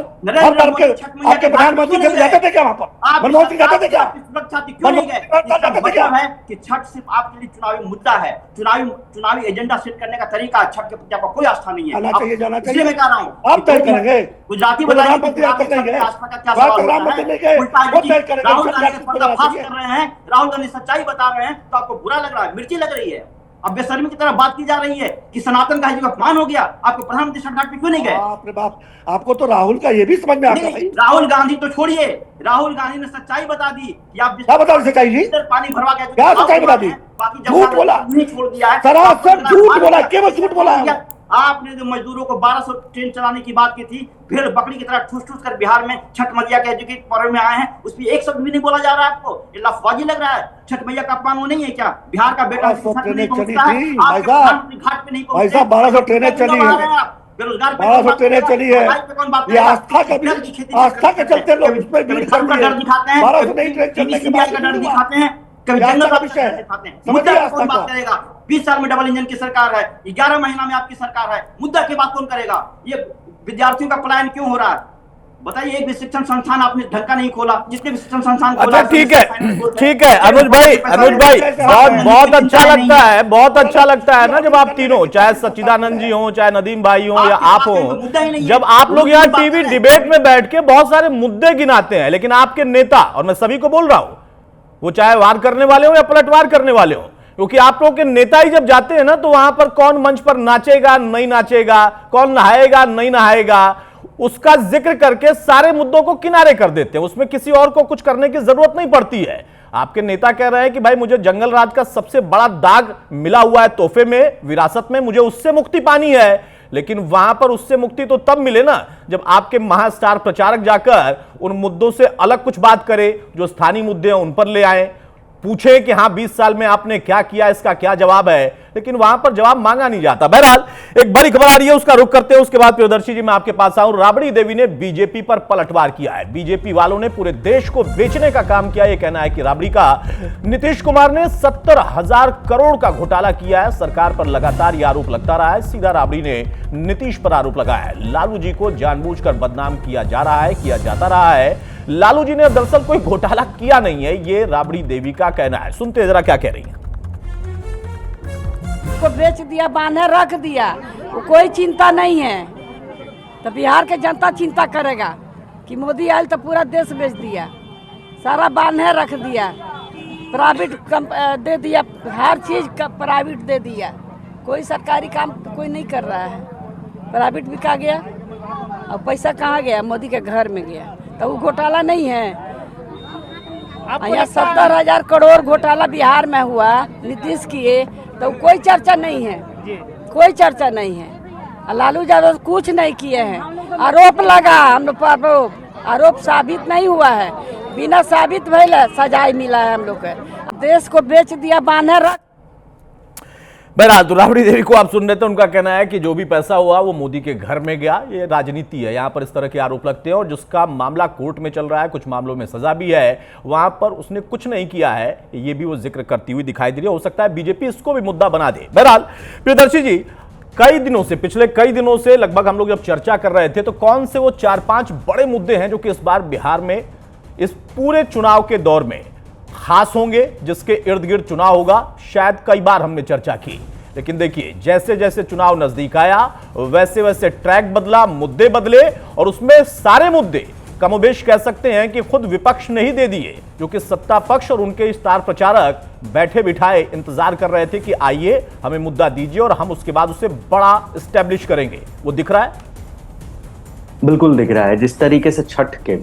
आपके प्रधानमंत्री जब जाते थे क्या वहाँ पर? मनमोहन सिंह जाते थे क्या? सुरक्षा क्यों नहीं गए? मतलब है कि छठ सिर्फ आपके लिए चुनावी मुद्दा है, चुनावी एजेंडा सेट करने का तरीका। छठ के प्रति आपका कोई आस्था नहीं है। जाना चाहिए, मैं कह रहा हूँ आप तय करेंगे। गुजराती प्रधानमंत्री आप करेंगे, राहुल गांधी सच्चाई बता रहे हैं तो आपको बुरा लग रहा है, मिर्ची लग रही है। अब बेशर्मी की तरह बात की जा रही है कि सनातन का जो अपमान हो गया। आपके प्रधानमंत्री छठ घाट पे क्यों नहीं गए? बाप रे बाप, आपको तो राहुल का ये भी समझ में आता है। राहुल गांधी तो छोड़िए, राहुल गांधी ने सच्चाई बता दी कि आप क्या बता सच्चाई जी? पानी भरवा के क्या सच्चाई बता दी? झूठ बोला, छोड़ दिया है, सरासर झूठ बोला, केवल झूठ बोला है। आपने जो मजदूरों को 1200 ट्रेन चलाने की बात की थी, भेड़ बकरी की तरह ठूस ठूस कर बिहार में छठ मैया के एजुकेट पर्व में आए हैं, उस पर एक शब्द भी नहीं बोला जा रहा है। आपको ये लफवाजी लग रहा है? छठ मैया का अपमान वो नहीं है क्या? बिहार का बेटा ट्रेनें चली थी भाई साहब, 1200 ट्रेनें चली है, बेरोजगार 1200 ट्रेनें चली है। ये आस्था के चलते लोग उस पर भीड़ कर डर दिखाते हैं, 1200 नहीं ट्रेन चलने के बाद डर दिखाते हैं, कभी जंगल का विषय दिखाते हैं। मुद्दा पे कौन बात करेगा? 20 साल में डबल इंजन की सरकार है, 11 महीना में आपकी सरकार है, मुद्दा की बात कौन करेगा? ये विद्यार्थियों का पलायन क्यों हो रहा है बताइए? एक भी शिक्षण संस्थान आपने ढंग का नहीं खोला, जितने भी शिक्षण संस्थान खोला। अच्छा ठीक है अनुज भाई बहुत अच्छा लगता है, बहुत अच्छा लगता है ना जब आप तीनों, चाहे सच्चिदानंद जी हो, चाहे नदीम भाई हो या आप हो, जब आप लोग यहाँ टीवी डिबेट में बैठ के बहुत सारे मुद्दे गिनाते हैं, लेकिन आपके नेता, और मैं सभी को बोल रहा हूं, वो चाहे वार करने वाले हो या पलटवार करने वाले हो, क्योंकि आप लोग के नेता ही जब जाते हैं ना तो वहां पर कौन मंच पर नाचेगा नहीं नाचेगा, कौन नहाएगा नहीं नहाएगा, उसका जिक्र करके सारे मुद्दों को किनारे कर देते हैं। उसमें किसी और को कुछ करने की जरूरत नहीं पड़ती है। आपके नेता कह रहे हैं कि भाई मुझे जंगल राज का सबसे बड़ा दाग मिला हुआ है तोहफे में, विरासत में, मुझे उससे मुक्ति पानी है। लेकिन वहां पर उससे मुक्ति तो तब मिले ना जब आपके महास्टार प्रचारक जाकर उन मुद्दों से अलग कुछ बात करे, जो स्थानीय मुद्दे हैं उन पर ले आए, पूछे कि हाँ 20 साल में आपने क्या किया, इसका क्या जवाब है, लेकिन वहां पर जवाब मांगा नहीं जाता। बहरहाल एक बड़ी खबर आ रही है, उसका रुख करते हैं, उसके बाद प्रियदर्शी जी मैं आपके पास आऊं। राबड़ी देवी ने बीजेपी पर पलटवार किया है। बीजेपी वालों ने पूरे देश को बेचने का काम किया। यह कहना है कि राबड़ी का नीतीश कुमार ने 70,000 करोड़ का घोटाला किया है। सरकार पर लगातार यह आरोप लगता रहा है। सीधा राबड़ी ने नीतीश पर आरोप लगाया है। लालू जी को जानबूझकर बदनाम किया जा रहा है, किया जाता रहा है। लालू जी ने दरअसल कोई घोटाला किया नहीं है, ये राबड़ी देवी का कहना है। सुनते जरा क्या कह रही है। को बेच दिया, बांधे रख दिया, कोई चिंता नहीं है। तो बिहार के जनता चिंता करेगा कि मोदी आयल तो पूरा देश बेच दिया, सारा बांधे रख दिया, प्राइवेट दे दिया, हर चीज का प्राइवेट दे दिया। कोई सरकारी काम कोई नहीं कर रहा है, प्राइवेट बिका गया और पैसा कहाँ गया? मोदी के घर में गया। तो वो घोटाला नहीं है। यहाँ 70,000 करोड़ घोटाला बिहार में हुआ, नीतीश किए, तो कोई चर्चा नहीं है, कोई चर्चा नहीं है। लालू यादव कुछ नहीं किए हैं। आरोप लगा हम लोग पर, आरोप साबित नहीं हुआ है। बिना साबित भइल सजाए मिला है हम लोग के। देश को बेच दिया, बांधे रख। बहरहाल तो राबड़ी देवी को आप सुन रहे थे, उनका कहना है कि जो भी पैसा हुआ वो मोदी के घर में गया, ये राजनीति है। यहां पर इस तरह के आरोप लगते हैं और जिसका मामला कोर्ट में चल रहा है, कुछ मामलों में सजा भी है, वहां पर उसने कुछ नहीं किया है, ये भी वो जिक्र करती हुई दिखाई दे रही है। हो सकता है बीजेपी इसको भी मुद्दा बना दे। बहरहाल प्रियदर्शी जी, कई दिनों से, पिछले कई दिनों से लगभग हम लोग जब चर्चा कर रहे थे तो कौन से वो 4-5 बड़े मुद्दे हैं जो कि इस बार बिहार में इस पूरे चुनाव के दौर में खास होंगे, जिसके इर्द गिर्द चुनाव होगा। शायद कई बार हमने चर्चा की, लेकिन देखिए जैसे जैसे चुनाव नजदीक आया वैसे वैसे ट्रैक बदला, मुद्दे बदले और उसमें सारे मुद्दे कमोबेश कह सकते हैं कि खुद विपक्ष ने ही दे दिए, जो कि सत्ता पक्ष और उनके स्टार प्रचारक बैठे बिठाए इंतजार कर रहे थे कि आइए हमें मुद्दा दीजिए और हम उसके बाद उसे बड़ा स्टैब्लिश करेंगे। वो दिख रहा है, बिल्कुल दिख रहा है। जिस तरीके से छठ के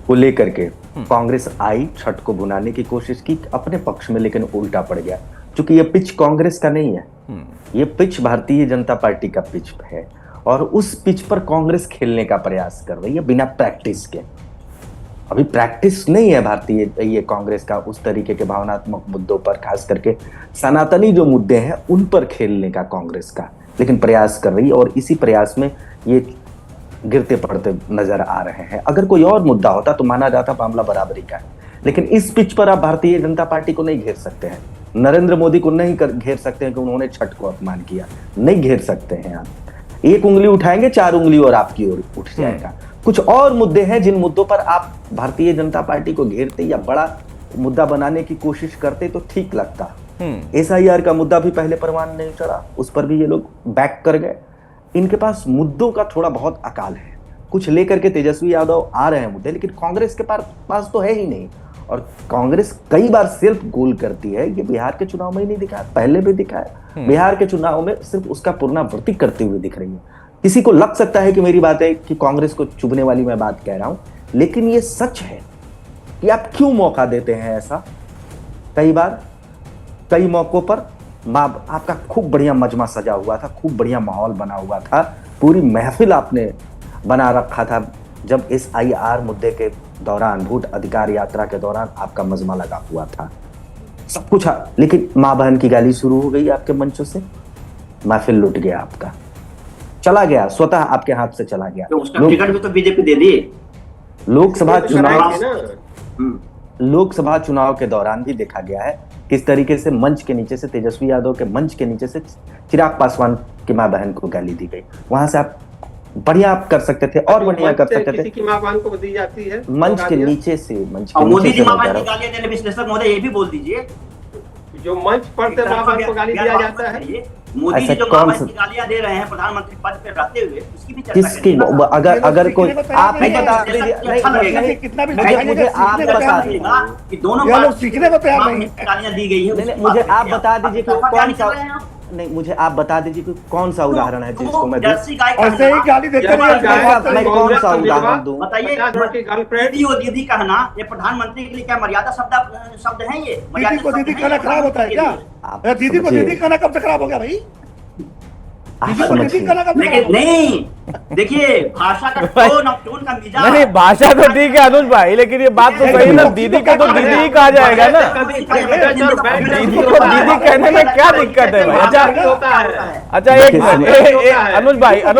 को लेकर के कांग्रेस आई, छठ को भुनाने की कोशिश की अपने पक्ष में, लेकिन उल्टा पड़ गया। क्योंकि ये पिच कांग्रेस का नहीं है, ये पिच भारतीय जनता पार्टी का पिच है और उस पिच पर कांग्रेस खेलने का प्रयास कर रही है बिना प्रैक्टिस के। अभी प्रैक्टिस नहीं है भारतीय ये कांग्रेस का उस तरीके के भावनात्मक मुद्दों पर, खास करके सनातनी जो मुद्दे हैं उन पर खेलने का कांग्रेस का, लेकिन प्रयास कर रही है और इसी प्रयास में ये गिरते पड़ते नजर आ रहे हैं। अगर कोई और मुद्दा होता तो माना जाता मामला बराबरी का है, लेकिन इस पिच पर आप भारतीय जनता पार्टी को नहीं घेर सकते हैं, नरेंद्र मोदी को नहीं घेर सकते हैं कि उन्होंने छठ को अपमान किया, नहीं घेर सकते हैं आप। एक उंगली उठाएंगे, 4 उंगली और आपकी ओर उठ जाएगा। कुछ और मुद्दे हैं जिन मुद्दों पर आप भारतीय जनता पार्टी को घेरते या बड़ा मुद्दा बनाने की कोशिश करते तो ठीक लगता। SIR का मुद्दा भी पहले परवान नहीं चढ़ा, उस पर भी ये लोग बैक कर गए। इनके पास मुद्दों का थोड़ा बहुत अकाल है, कुछ लेकर के तेजस्वी यादव आ रहे हैं मुद्दे, लेकिन कांग्रेस के पास तो है ही नहीं। और कांग्रेस कई बार सेल्फ गोल करती है, ये बिहार के चुनाव में ही नहीं दिखा, पहले भी दिखा है। बिहार के चुनाव में सिर्फ उसका पुनरावृत्ति करते हुए दिख रही है। किसी को लग सकता है कि मेरी बात है कि कांग्रेस को चुभने वाली मैं बात कह रहा हूं, लेकिन ये सच है कि आप क्यों मौका देते हैं ऐसा। कई बार कई मौकों पर आपका खूब बढ़िया मजमा सजा हुआ था, खूब बढ़िया माहौल बना हुआ था, पूरी महफिल आपने बना रखा था। जब SIR मुद्दे के दौरान, वोट अधिकार यात्रा के दौरान आपका मजमा लगा हुआ था, सब कुछ, लेकिन मां बहन की गाली शुरू हो गई आपके मंचों से, महफिल लुट गया, आपका चला गया, स्वतः आपके हाथ से चला गया। तो उसका टिकट भी तो बीजेपी दे दी। लोकसभा चुनाव के दौरान भी देखा गया है किस तरीके से मंच के नीचे से, तेजस्वी यादव के मंच के नीचे से चिराग पासवान की मां बहन को गाली दी गई। वहां से आप बढ़िया आप कर सकते थे और बढ़िया कर सकते थे। किसी की मां बहन को दी जाती है मंच के नीचे से, मंच के मोदी नीचे जी से मां बहन की गालियां देने, विश्लेषक महोदय ये भी बोल दीजिए, जो मंच पर से मां बहन को गाली दिया जाता है। मोदी जी जो मां बहन की गालियां दे रहे हैं प्रधानमंत्री पद पे रहते हुए, उसकी भी चर्चा किसकी, अगर कोई आप ही बता दीजिए, कितना भी मुझे आप बता दीजिए कि दोनों लोग सीखने को तैयार नहीं है। गालियां दी गई है। मुझे आप बता दीजिए कि कौन सा, नहीं मुझे आप बता दीजिए कि कौन सा उदाहरण है जिसको मैं ऐसे ही गाली देते मैं कौन सा उदाहरण दूं। बताइए, दीदी कहना ये प्रधानमंत्री के लिए क्या मर्यादा शब्द है? ये दीदी को दीदी कहना खराब होता है क्या? दीदी को दीदी कहना कब से खराब हो गया भाई? लेकिन नहीं, देखिए भाषा का टोन का मिजाज, नहीं भाषा तो ठीक है अनुज भाई, लेकिन ये बात तो सही ना, दीदी का तो दीदी ही कहा जाएगा ना, दीदी को दीदी कहने में क्या दिक्कत है भाई? अच्छा एक मिनट अनुज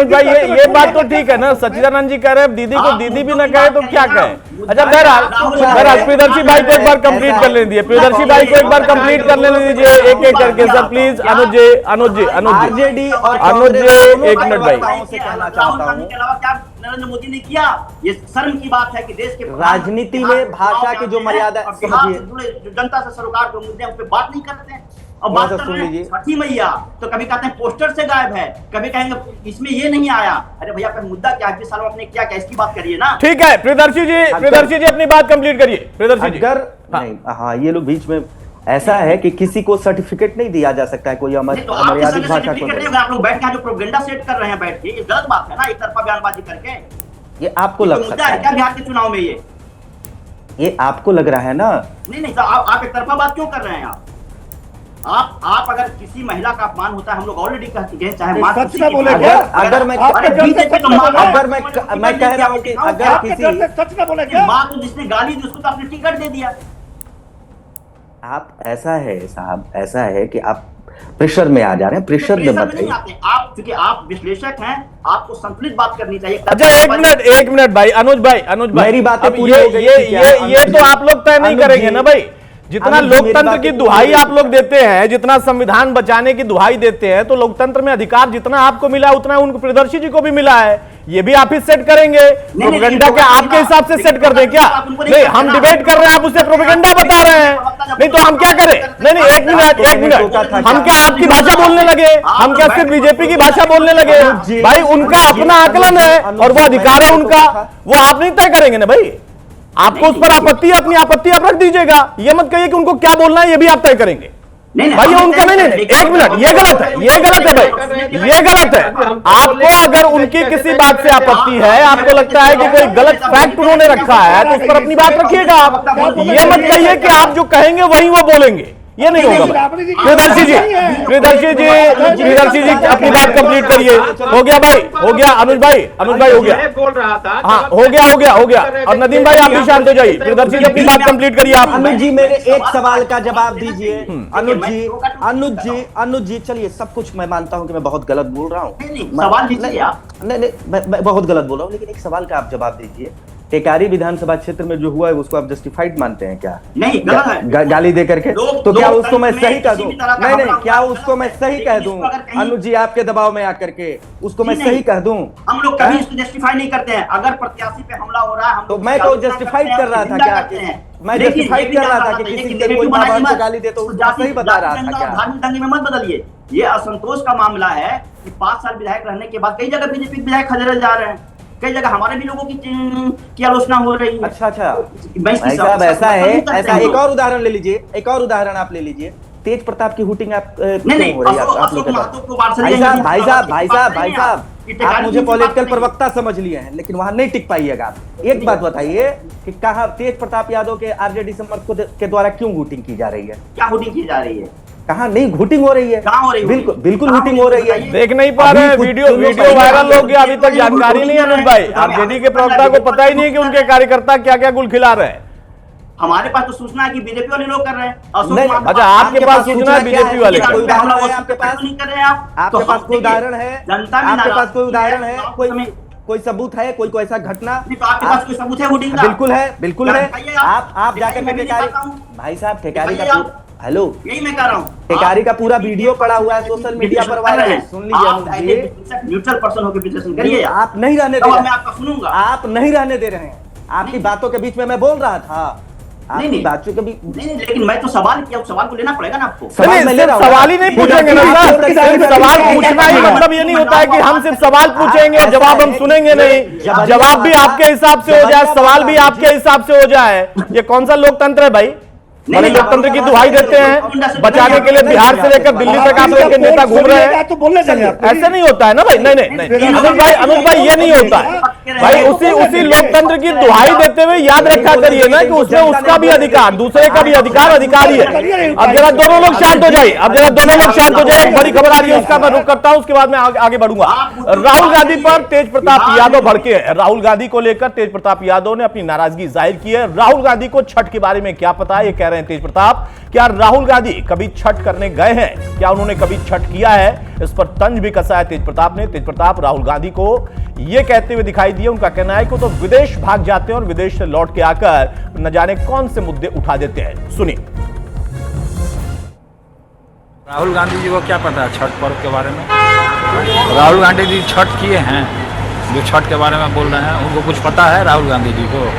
भाई ये बात तो ठीक है ना, सच्चिदानंद जी कह रहे हैं दीदी को दीदी भी ना कहे तो क्या कहे। अच्छा बहरहाल प्रियदर्शी भाई को एक बार कंप्लीट कर लेने दीजिए, प्रियदर्शी भाई को एक बार कंप्लीट कर लेने दीजिए एक एक करके सर प्लीज। अनुज जी एक मिनट भाई, राहुल गांधी के अलावा क्या नरेंद्र मोदी ने किया? ये शर्म की बात है कि देश के राजनीति में भाषा की जो मर्यादा, जो जनता से सरोकार के मुद्दे उस पर बात नहीं करते हैं। और बात कर रहे हैं छठी मैया, तो कभी कहते हैं पोस्टर से गायब है, कभी कहेंगे इसमें ये नहीं आया। अरे भैया फिर मुद्दा क्या है? 20 सालों में आपने क्या क्या इसकी बात करिए ना। ठीक है प्रियदर्शी जी अपनी बात कंप्लीट करिए। प्रियदर्शी जी हाँ ये लोग बीच में ऐसा है कि किसी को सर्टिफिकेट नहीं दिया जा सकता है कोई अमर्यादित भाषा को। आप लोग बैठ के जो प्रोपेगेंडा सेट कर रहे हैं बैठ के, ये गलत बात है ना, एक तरफा बयानबाजी करके। ये आपको लग सकता है क्या बिहार के चुनाव में ये आपको लग रहा है ना? नहीं तो आप एक तरफा बात क्यों कर रहे हैं? आप अगर किसी महिला का अपमान होता है, हम लोग ऑलरेडी कह चुके हैं, चाहे सच ना बोले क्या? अगर मैं कह रहा हूँ कि अगर किसी सच ना बोले क्या? माँ को जिसने गाली दी उसको तो आपने टिकट दे दिया। आप ऐसा है साहब, ऐसा है कि आप प्रेशर में आ जा रहे हैं, प्रेशर में मत नहीं आते आप, क्योंकि आप विश्लेषक हैं, आपको संतुलित बात करनी चाहिए। अच्छा एक मिनट भाई अनुज भाई मेरी बातें अब पूरी हो गई थी क्या? ये तो आप लोग तय नहीं करेंगे ना भाई। जितना लोकतंत्र की दुहाई आप लोग देते हैं, जितना संविधान बचाने की दुहाई देते हैं, तो लोकतंत्र में अधिकार जितना आपको मिला है उतना उनको प्रियदर्शी जी को भी मिला है। ये भी आप ही सेट करेंगे प्रोपेगेंडा क्या आपके हिसाब से सेट कर दें क्या? नहीं, हम डिबेट कर रहे हैं, आप उसे प्रोपेगेंडा बता रहे हैं। नहीं तो हम क्या करें? नहीं एक मिनट हम क्या आपकी भाषा बोलने लगे? हम क्या सिर्फ बीजेपी की भाषा बोलने लगे? भाई उनका अपना आकलन है और वो अधिकार है उनका, वो आप नहीं तय करेंगे ना भाई। आपको उस पर आपत्ति, अपनी आपत्ति आप रख दीजिएगा। ये मत कहिए कि उनको क्या बोलना है ये भी आप तय करेंगे। भाई ये उनका नहीं, एक मिनट, ये गलत है भाई, ये गलत है। आपको अगर उनकी किसी बात से आपत्ति है, आपको लगता है कि कोई गलत फैक्ट उन्होंने रखा है, तो उस पर अपनी बात रखिएगा आप। ये मत कहिए कि आप जो कहेंगे वही वो बोलेंगे, ये नहीं होगा। प्रियदर्शी जी अपनी बात कंप्लीट करिए। हो गया भाई, हो गया अनुज भाई हो गया, बोल रहा था। हाँ हो गया। और नदीम भाई आप भी शांत हो जाइए। प्रियदर्शी जी अपनी बात कंप्लीट करिए आप। अनुज जी मेरे एक सवाल का जवाब दीजिए। अनुज जी चलिए, सब कुछ मैं मानता हूं कि मैं बहुत गलत बोल रहा हूं, सवाल कीजिए आप। नहीं मैं बहुत गलत बोल रहा हूं, लेकिन एक सवाल का आप जवाब दीजिए। टेकारी विधानसभा क्षेत्र में जो हुआ है उसको आप जस्टिफाइड मानते हैं क्या? नहीं, गलत है। गाली दे करके तो क्या उसको मैं सही कह दूं? नहीं, क्या उसको मैं सही कह दूं? अनुज जी आपके दबाव में आकर के उसको मैं सही कह दूं? हम लोग कभी इसको जस्टिफाई नहीं करते हैं। अगर प्रत्याशी पे हमला हो रहा है, तो मैं तो जस्टिफाइड कर रहा था क्या? मैं जस्टिफाइड कर रहा था कि किसी से कोई माँ बाप से गाली दे तो उसको सही बता रहा था क्या? धार्मिक दंगे में मत बदलिए। ये असंतोष का मामला है कि 5 साल विधायक रहने के बाद कई जगह बीजेपी विधायक खदेड़े जा रहे हैं, कई जगह हमारे भी लोगों की आलोचना हो रही है। अच्छा भाई साहब, ऐसा है, ऐसा एक और उदाहरण ले लीजिए, एक और उदाहरण आप ले लीजिए। तेज प्रताप की हुटिंग आप नहीं हो रही है आप लोग के भाई साहब आप मुझे पॉलिटिकल प्रवक्ता समझ लिए हैं, लेकिन वहां नहीं टिक पाइएगा आप। एक बात बताइए कि कहा तेज प्रताप यादव के आरजेडी समर्थकों के द्वारा क्यों हुटिंग की जा रही है? क्या हुटिंग की जा रही है? कहा नहीं हुटिंग हो रही है, कहां हो रही है? बिल्कुल हुटिंग हो रही है। देख नहीं पा रहे हैं, वीडियो वायरल हो गया, अभी तक जानकारी नहीं है अनुज भाई। आरजेडी के प्रवक्ता को पता ही नहीं है कि उनके कार्यकर्ता क्या क्या गुल खिला रहे हैं। हमारे पास तो सूचना है कि बीजेपी वाले लोग कर रहे हैं। अच्छा आपके पास सूचना है बीजेपी वाले? आपके पास नहीं कर रहे हैं आप? आपके पास कोई उदाहरण है? जनता में आपके पास कोई उदाहरण है? कोई सबूत है? कोई ऐसा घटना? आपके पास कोई सबूत है वोटिंग का? बिल्कुल है। आप जाकर के भाई साहब टेकारी का हेलो यही मैं कह रहा हूँ, टेकारी का पूरा वीडियो पड़ा हुआ है सोशल मीडिया पर वायरल है। सुन लीजिए, न्यूट्रल पर्सन होकर विश्लेषण करिए। आप नहीं रहने दे रहे, मैं आपका सुनूंगा। आप नहीं रहने दे रहे हैं। आपकी बातों के बीच में मैं बोल रहा था, आपकी बातों के बीच नहीं, लेकिन मैं तो सवाल किया, सवाल को लेना पड़ेगा ना आपको। सवाल ही नहीं पूछेंगे ना सर, सिर्फ सवाल पूछना ही मतलब ये नहीं होता है कि हम सिर्फ सवाल पूछेंगे, जवाब हम सुनेंगे नहीं। जवाब भी आपके हिसाब से हो जाए, सवाल भी आपके हिसाब से हो जाए, ये कौन सा लोकतंत्र है भाई? बड़े लोकतंत्र की दुहाई देते हैं, बचाने के लिए बिहार से लेकर दिल्ली तक आप लोग के नेता घूम रहे हैं, तो बोलने देंगे। ऐसे नहीं होता है ना भाई। नहीं अनुज भाई ये नहीं होता है भाई। उसी लोकतंत्र की दुहाई देते हुए याद रखा करिए ना कि उसमें उसका भी अधिकार, दूसरे का भी अधिकारी है। अब जरा दोनों लोग शांत हो जाए। एक बड़ी खबर आ रही है, उसका मैं रुख करता हूं, उसके बाद मैं आगे बढ़ूंगा। राहुल गांधी पर तेज प्रताप यादव भड़के हैं। राहुल गांधी को लेकर तेज प्रताप यादव ने अपनी नाराजगी जाहिर की है। राहुल गांधी को छठ के बारे में क्या पता है, ये कह रहे हैं तेज प्रताप। क्या राहुल गांधी कभी छठ करने गए हैं? क्या उन्होंने कभी छठ किया है? इस पर तंज भी कसा है तेज प्रताप ने। तेज प्रताप राहुल गांधी को यह कहते हुए दिखाई दिए, उनका कहना है कि तो विदेश भाग जाते हैं और विदेश से लौट के आकर न जाने कौन से मुद्दे उठा देते हैं। सुनिए। राहुल गांधी जी को क्या पता है छठ पर्व के बारे में? राहुल गांधी जी छठ किए हैं, जो छठ के बारे में बोल रहे हैं उनको कुछ पता है राहुल गांधी जी को?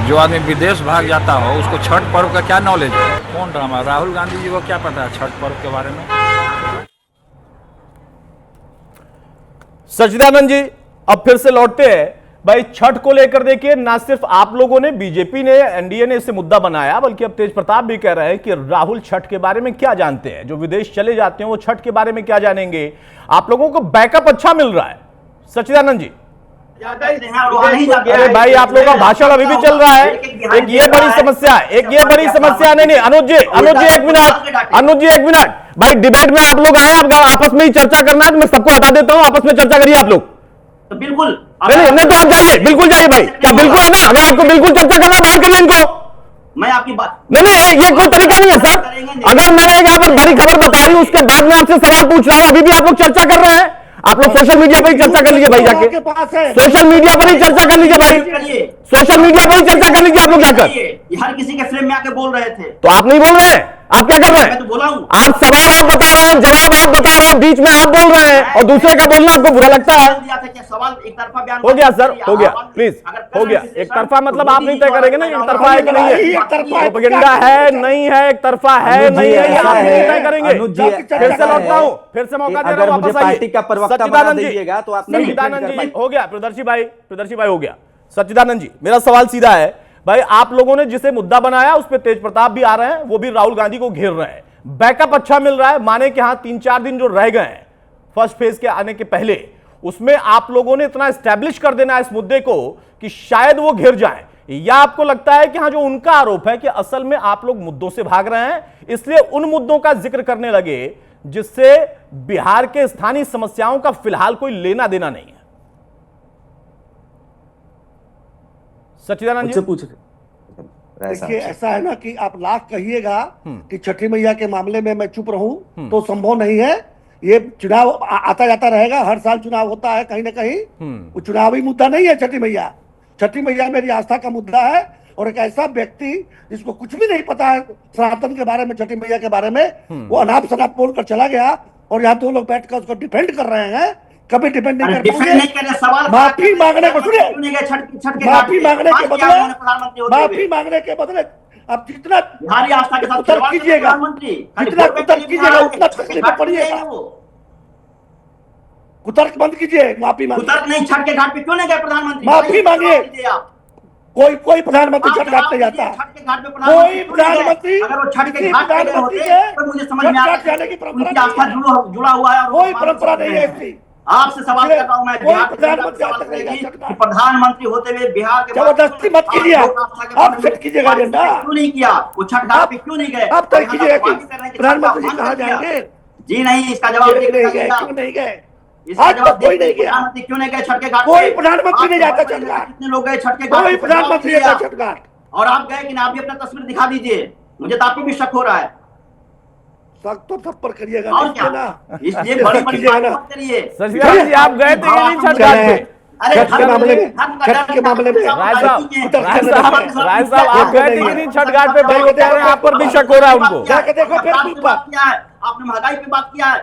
जो आदमी विदेश भाग जाता हो उसको छठ पर्व का क्या नॉलेज है? कौन ड्रामा? राहुल गांधी जी को क्या पता है छठ पर्व के बारे में? सच्चिदानंद जी अब फिर से लौटते हैं भाई। छठ को लेकर देखिए, ना सिर्फ आप लोगों ने, बीजेपी ने, एनडीए ने इसे मुद्दा बनाया, बल्कि अब तेज प्रताप भी कह रहे हैं कि राहुल छठ के बारे में क्या जानते हैं? जो विदेश चले जाते हैं वो छठ के बारे में क्या जानेंगे? आप लोगों को बैकअप अच्छा मिल रहा है। सच्चिदानंद जी अरे भाई आप लोगों का भाषण अभी भी चल रहा है। एक ये बड़ी समस्या है, नहीं अनुज जी एक मिनट भाई, डिबेट में आप लोग आए, आप आपस में ही चर्चा करना है तो मैं सबको हटा देता हूं, आपस में चर्चा करिए आप लोग। तो बिल्कुल नहीं तो आप जाइए, बिल्कुल जाइए भाई। क्या बिल्कुल है ना? अगर आपको बिल्कुल चर्चा करना बाहर करिए इनको। मैं आपकी बात नहीं, ये कोई तरीका नहीं है सर। अगर मैंने यहाँ पर बड़ी खबर बता रही हूं, उसके बाद में आपसे सवाल पूछ रहा हूं, अभी भी आप लोग चर्चा कर रहे हैं। आप लोग सोशल मीडिया पर ही चर्चा कर लीजिए भाई, जाके सोशल मीडिया पर ही चर्चा कर लीजिए भाई, सोशल मीडिया पर ही चर्चा कर लीजिए आप लोग जाकर। ये हर किसी के फ्रेम में आके बोल रहे थे, तो आप नहीं बोल रहे हैं, आप क्या कर रहे मैं हैं? तो बोला हूँ। आप सवाल आप बता रहे हैं, जवाब आप बता रहे हैं, बीच में आप बोल रहे हैं और दूसरे का बोलना आपको बुरा लगता है। दिया था कि सवाल एक तरफा बयान हो गया सर, हो गया, आवाज- प्लीज अगर हो गया। कर एक तरफा मतलब आप नहीं तय करेंगे ना, एक तरफा है कि नहीं है, एक तरफा है, प्रोपेगेंडा है नहीं है, एक तरफा है अनुज जी, नहीं है, ये ऐसा आप नहीं है, तय करेंगे। अनुज जी, फिर से ऐसा लौटता है हूं, फिर से मौका कि दे रहा हूं, अगर मुझे वापस आइए। पार्टी का प्रवक्ता बना सच्चिदानंद जी, दीजिएगा तो आप नहीं सच्चिदानंद कर जी पाएंगे। हो गया, प्रियदर्शी भाई हो गया। सच्चिदानंद जी, मेरा सवाल सीधा है भाई, आप लोगों ने जिसे मुद्दा बनाया उस पर तेज प्रताप भी आ रहे हैं, वो भी राहुल गांधी को घेर रहे हैं, बैकअप अच्छा मिल रहा है। माने कि हाँ 3-4 दिन जो रह गए हैं फर्स्ट फेज के आने के पहले, उसमें आप लोगों ने इतना एस्टैब्लिश कर देना है इस मुद्दे को कि शायद वो घिर जाएं, या आपको लगता है कि हाँ जो उनका आरोप है कि असल में आप लोग मुद्दों से भाग रहे हैं, इसलिए उन मुद्दों का जिक्र करने लगे जिससे बिहार के स्थानीय समस्याओं का फिलहाल कोई लेना देना नहीं है? सच्चिदानंद मुझसे जी, पूछ रहे देखिए, ऐसा है ना कि आप लाख कहिएगा कि छठी मैया के मामले में मैं चुप रहूं तो संभव नहीं है। ये चुनाव आता जाता रहेगा, हर साल चुनाव होता है कहीं ना कहीं। वो चुनावी मुद्दा नहीं है छठी मैया। छठी मैया मेरी आस्था का मुद्दा है, और एक ऐसा व्यक्ति जिसको कुछ भी नहीं पता है सनातन के बारे में, छठी मैया के बारे में, वो अनाप शनाप बोल कर चला गया, और यहाँ 2 लोग बैठकर उसको डिफेंड कर रहे हैं। कभी डिफेंड नहीं कर डिफेंड पाएंगे। नहीं कर रहे, सवाल माफी मांगने को सुनिए, क्यों नहीं गए छठ के माफी घाट पे? मांगने के बात किया उन्होंने प्रधानमंत्री बदले, होते हुए। माफी मांगने के बदले अब जितना बिहारी आस्था के साथ कुतर्क खिलवाड़ करते कीजिएगा, प्रधानमंत्री, जितना कुतर्क कीजिएगा उतना तकलीफ में पड़िएगा। कुतर्क बंद कीजिए, माफी मांगिए। कुतर्क नहीं, छठ के घाट पे क्यों नहीं गए प्रधानमंत्री? माफी मांगिए। दीजिए आप। कोई प्रधानमंत्री छठ घाट पे जाता है? छठ के घाट पे कोई क्यों नहीं गए? प्रधानमंत्री अगर वो छठ के किसी घाट पे गए प्रधानमंत्री होते के तो मुझे समझ छठ में आता घाट जाने की परंपरा उनकी आस्था नहीं है। जुड़ा हुआ है, और कोई वो परंपरा नहीं है मानते हैं। इसकी। आपसे सवाल कर रहा हूं मैं, कोई बिहार के प्रधानमंत्री सवाल आज तक नहीं करेगी गया छठ घाट। कि प्रधानमंत्री होते हुए बिहार के जबरदस्ती मत कीजिए आप। आप सेट कीजिएगा एजेंडा। क्यों नहीं किया? वो छठ घाट पे क्यों नहीं गए? आप तय और यहाँ कीजिएगा बात कि कर रहे हैं कि प्रधानमंत्री जी छठ का कहाँ अपमान कर दिया। जाएंगे? जी नहीं, इसका जवाब नहीं देखिएगा। गए, क्यों नहीं गए? इसका आज जवाब तक कोई नहीं देखिए, गया। प्रधानमंत्री क्यों नहीं गए छठ के घाट कोई पे? प्रधानमंत्री नहीं आप जाता बड़े छठ घाट। कितने लोग गए छठ के घाट कोई पे? प्रधानमंत्री जवाब जाता दीजिए छठ घाट। और आप गए कि ना? आप भी अपना तस्वीर दिखा दीजिए, मुझे तो आप पे भी शक हो रहा है। सख्त तो थप्पड़ करिएगा और नहीं क्या? ना। इसलिए बड़ी बड़ी कीजिएगा बात ना। मत करिए। सच्चिदानंद जी, आप गए थे कि नहीं छठ घाट पे? अरे छठ के मामले में, छठ के मामले में राय साहब आप गए थे कि नहीं छठ घाट पे? भाई वो कह रहे हैं आप पर भी शक हो रहा है उनको। जाके देखो फेसबुक पर। बात किया है, आपने महंगाई पे बात किया है,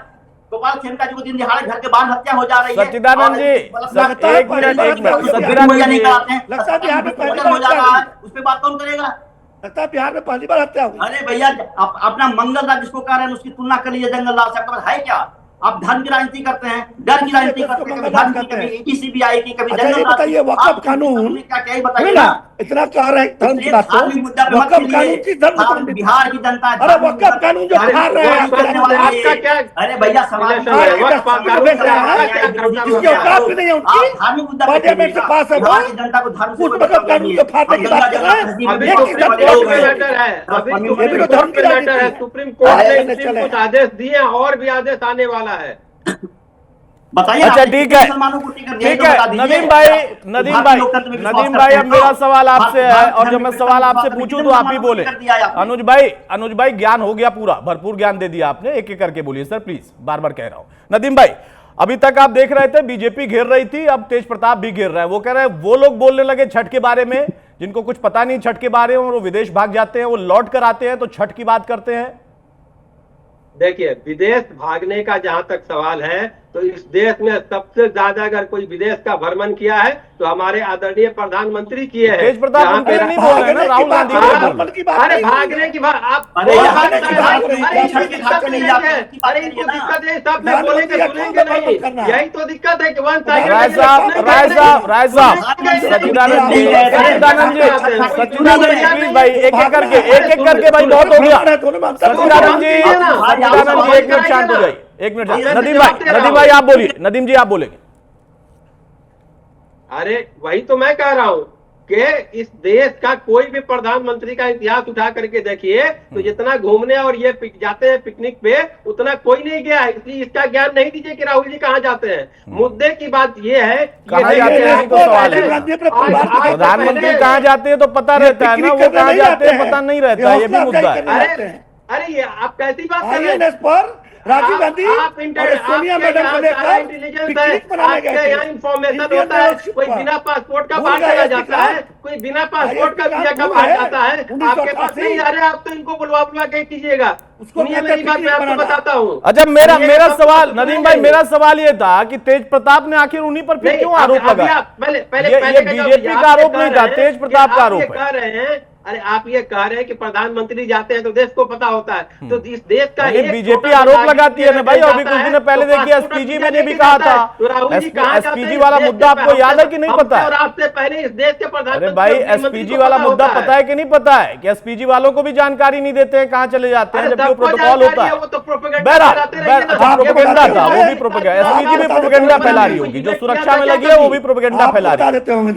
गोपाल खेमका जी को दिन दिहाड़े घर के बाहर हत्या हो जा रही है। सच्चिदानंद जी, लगता है एक मिनट सच्चिदानंद सच्चिदानंद जी, लगता है बिहार में पहली बार हो जा रहा है, उस पर बात कौन करेगा? लगता है बिहार में पहली बार हत्या हुई। अरे भैया, अपना मंगल राज जिसको कह रहे हैं उसकी तुलना कर लीजिए जंगल राज से। आपके पास है क्या? आप धर्म की राजनीति करते हैं, डर की राजनीति करते हैं, कभी धर्म की, कभी ETCBI की, कभी अच्छा, जंगल ये राज बताइए, की। वक़्फ़ आप कानून क्या क्या ही है बताइए ना, ना। इतना कह रहे हैं धर्म की बात धार्मिक मुद्दा पे मत वक़्फ़ कानून की कीजिए। धर्म आप बिहार की जनता अरे वक़्फ़ कानून जो हार रहे हैं आपका क्या? अरे भैया, समाज जिसकी औकात भी नहीं है उनकी, धार्मिक मुद्दा पे पार्लियामेंट से पास है वो, बिहार की जनता को धर्म से उस कोई वक़्फ़ मतलब कानून नहीं को है। फाड़ने की हम बात गंगा कर रहे जमुना हैं। तहजीब ये में किस बड़े धर्म लोग की हैं। मैटर है? ये भी तो धर्म की राजनीति है। सुप्रीम कोर्ट ने अरे, इसमें चले। कुछ आदेश दिए और भी आदेश आने वाला है। बताइए। अच्छा, आपने ठीक कितने है, मुसलमानों को टिकट दिया, ठीक ये तो बता है। दीजिए। नदीम भाई अब मेरा सवाल आपसे है, और जब मैं सवाल आपसे पूछूं तो आप ही बोले। अनुज भाई ज्ञान हो गया पूरा, भरपूर ज्ञान दे दिया आपने, एक एक करके बोलिए सर प्लीज, बार बार कह रहा हूं। नदीम भाई, अभी तक आप देख रहे थे बीजेपी घेर रही थी, अब तेज प्रताप भी घेर रहा है। वो कह रहे हैं वो लोग बोलने लगे छठ के बारे में जिनको कुछ पता नहीं छठ के बारे में, वो विदेश भाग जाते हैं, वो लौट कर आते हैं तो छठ की बात करते हैं। देखिए, विदेश भागने का जहां तक सवाल है तो इस देश में सबसे ज्यादा अगर कोई विदेश का भ्रमण किया है तो हमारे आदरणीय प्रधानमंत्री किए हैं। तेज प्रताप उनके लिए नहीं बोल रहे हैं ना, राहुल गांधी के लिए बोल रहे हैं। अरे भागने की बात आप, अरे अरे इनको दिक्कत है, सब में बोलेंगे सुनेंगे नहीं, यही तो दिक्कत है कि वन साइड। राय साहब सच्चिदानंद जी प्लीज भाई, एक एक करके भाई, बहुत हो गया। सच्चिदानंद जी एक मिनट शांत हो जाइए, एक मिनट। नदीम भाई आप बोलिए, नदीम जी आप बोलेंगे। अरे वही तो मैं कह रहा हूं कि इस देश का कोई भी प्रधानमंत्री का इतिहास उठा करके देखिए तो जितना घूमने और ये जाते हैं पिकनिक पे उतना कोई नहीं गया है। इसलिए इसका ज्ञान नहीं दीजिए कि राहुल जी कहाँ जाते हैं। मुद्दे की बात ये है प्रधानमंत्री कहाँ जाते हैं तो पता रहता है ना, वो कहाँ जाते हैं पता नहीं रहता, ये भी मुद्दा है। अरे ये आप कैसी बात कर रहे हैं? पर राजीव गांधी और सोनिया मैडम को लेकर पिकनिक मनाने गए थे। यहाँ इंफॉर्मेशन होता है, कोई बिना पासपोर्ट का बाहर चला जाता है, कोई बिना पासपोर्ट का वीजा का बाहर जाता है। आपके पास नहीं आ रहे, आप तो इनको बुलवा के कीजिएगा। सुनिए मेरी बात, मैं आपको बताता हूँ। अच्छा, मेरा सवाल नदीम भाई, मेरा सवाल ये था कि तेज प्रताप ने आखिर उन्हीं पर फिर क्यों आरोप लगाया? ये बीजेपी का आरोप नहीं था, तेज प्रताप का आरोप कह रहे हैं। अरे आप ये कह रहे हैं कि प्रधानमंत्री जाते हैं तो देश को पता होता है, तो इस देश का बीजेपी आरोप लगाती है ना भाई। अभी कुछ दिन पहले देखिए एसपीजी मैंने भी कहा था, एसपीजी वाला मुद्दा आपको याद है कि नहीं पता है? और आपसे पहले इस देश के प्रधानमंत्री, अरे भाई एसपीजी वाला मुद्दा पता है कि नहीं पता है कि एसपीजी वालों को भी जानकारी नहीं देते हैं कहाँ चले जाते हैं, जबकि प्रोटोकॉल होता है। प्रोपेगेंडा था, वो भी प्रोपेगेंडा, एसपीजी भी प्रोपेगेंडा फैला रही होगी, जो सुरक्षा में लगी है वो भी प्रोपेगेंडा फैला रही है।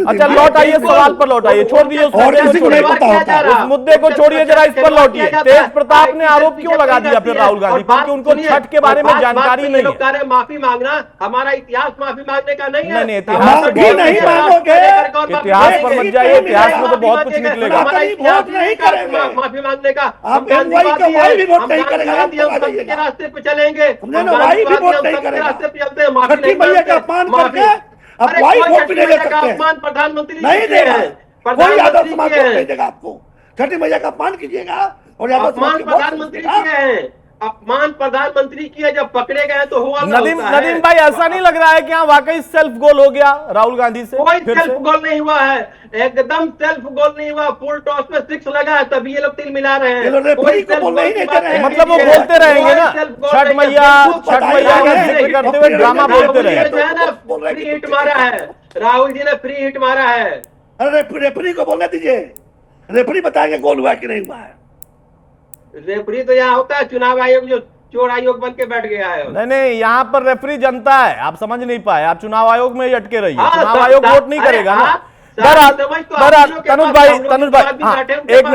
अच्छा लौट आइए सवाल पर, लौट आइए, छोड़ दीजिए उस मुद्दे को, छोड़िए जरा, इस पर लौटिए। तेज प्रताप ने आरोप क्यों लगा दिया फिर राहुल गांधी पर कि उनको छठ के बारे में जानकारी नहीं है? माफी मांगना हमारा इतिहास माफी मांगने का नहीं है। नहीं, इतिहास पर मत जाइए, इतिहास में तो बहुत कुछ निकलेगा। माफी मांगने का सबके रास्ते पे चलेंगे, रास्ते पे चलते हैं। माफी प्रधानमंत्री कोई यादव समाज को नहीं देगा आपको। छठी मैया का अपमान कीजिएगा और यादव समाज के प्रधानमंत्री अपमान प्रधानमंत्री की है, जब पकड़े गए तो हुआ। नदीम भाई, ऐसा नहीं लग रहा है कि हाँ वाकई सेल्फ गोल हो गया राहुल गांधी से? कोई सेल्फ गोल नहीं हुआ है, एकदम सेल्फ गोल नहीं हुआ। फुल टॉस में 6 लगा है, तभी ये लोग तिल मिला रहे हैं। मतलब वो बोलते रहेंगे ना, छठ मैया का जिक्र करते हुए ड्रामा बोलते रहे। फ्री हिट मारा है राहुल जी ने, फ्री हिट मारा है। अरे रेफरी को बोलने दीजिए, रेफरी बताएंगे गोल हुआ कि नहीं हुआ है। रेफरी तो यहाँ होता है चुनाव आयोग, जो चोर आयोग बन के बैठ गया है। नहीं, यहाँ पर रेफरी जनता है, आप समझ नहीं पाए। आप चुनाव आयोग में ही अटके रहिए, चुनाव आयोग वोट नहीं करेगा ना। तनुज भाई, एक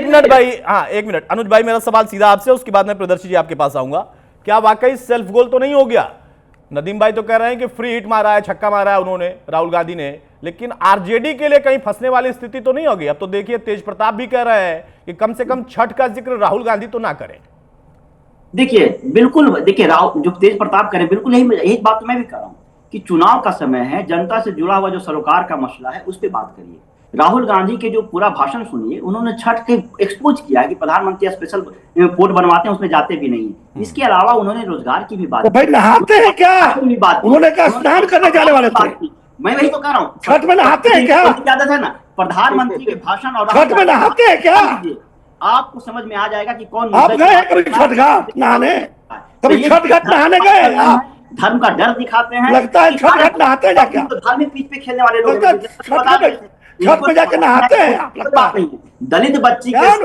मिनट भाई, हाँ एक मिनट। अनुज भाई, मेरा सवाल सीधा आपसे, उसके बाद मैं प्रदर्शी जी आपके पास आऊंगा। क्या वाकई सेल्फ गोल तो नहीं हो गया? नदीम भाई तो कह रहे हैं कि फ्री हिट मारा है, छक्का मारा है उन्होंने, राहुल गांधी ने, लेकिन आरजेडी के लिए कहीं फंसने वाली स्थिति तो नहीं होगी? अब तो देखिए तेज प्रताप भी कह रहे हैं कि कम से कम छठ का जिक्र राहुल गांधी तो ना करें। देखिए बिल्कुल, देखिए जो तेज प्रताप करें बिल्कुल यही बात तो मैं भी कर रहा हूं कि चुनाव का समय है, जनता से जुड़ा हुआ जो सरोकार का मसला है उस पर बात करिए। राहुल गांधी के जो पूरा भाषण सुनिए, उन्होंने छठ के एक्सपोज किया है कि प्रधानमंत्री स्पेशल पोर्ट बनवाते हैं, उसमें जाते भी नहीं है। इसके अलावा उन्होंने रोजगार की भी बात तो भाई नहाते हैं क्या? उन्होंने कहा स्नान करने जाने वाले थे। मैं वही तो कह रहा हूँ, छठ में नहाते हैं क्या? आदत है ना प्रधानमंत्री के भाषण और छठ में नहाते हैं क्या? आपको समझ में आ जाएगा कि कौन। आप गए कभी छठ घाट नहाने? कभी छठ घाट नहाने गए? धर्म का डर दिखाते हैं, लगता है छठ घाट नहाते हैं क्या? तो धार्मिक पीठ पे खेलने वाले लोग छठ में जाके नहाते हैं आप? लगता है दलित बच्ची आप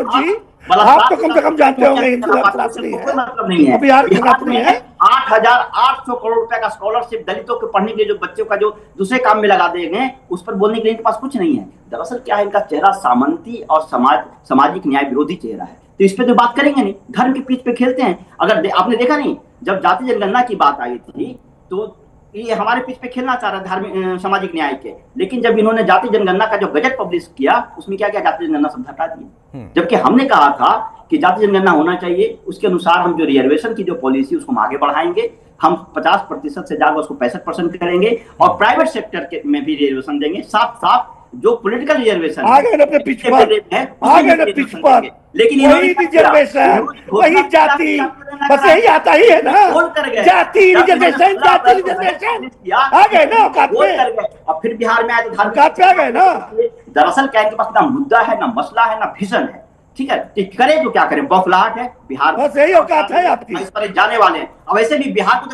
तो कम से कम जानते होंगे मतलब नहीं है। बिहार की बात नहीं है। 8,800 करोड़ रुपए का स्कॉलरशिप दलितों के पढ़ने के लिए, जो बच्चों का जो दूसरे काम में लगा देंगे, उस पर बोलने के लिए इनके पास कुछ नहीं है। दरअसल क्या है, इनका चेहरा सामंती और सामाजिक न्याय विरोधी चेहरा है। तो इस पे तो बात करेंगे नहीं, धर्म के पीठ पे खेलते हैं। अगर आपने देखा नहीं, जब जाति जनगणना की बात आई थी तो ये हमारे पीछ पे खेलना चाह रहा है धार्मिक सामाजिक न्याय के, लेकिन जब इन्होंने जाति जनगणना का जो गजट पब्लिश किया उसमें क्या क्या जाति जनगणना शब्द हटा दिए। जबकि हमने कहा था कि जाति जनगणना होना चाहिए, उसके अनुसार हम जो रिजर्वेशन की जो पॉलिसी उसको हम आगे बढ़ाएंगे, हम 50% से ज्यादा उसको 65% करेंगे और प्राइवेट सेक्टर में भी रिजर्वेशन देंगे। साफ साफ जो पॉलिटिकल रिजर्वेशन लेकिन वही रिजर्वेशन, वही जाति, बस यही आता ही है ना, जाति रिजर्वेशन, जाति रिजर्वेशन आ गए ना औकात पे। अब फिर बिहार में आए तो औकात पे आ गए ना। दरअसल क्या इनके पास ना मुद्दा है, ना मसला है, ना विजन है। ठीक है, करे तो क्या करें, बौखलाहट है बिहार में, बस यही औकात है आपकी। इस पर जाने वाले हैं। अब ऐसे भी बिहार में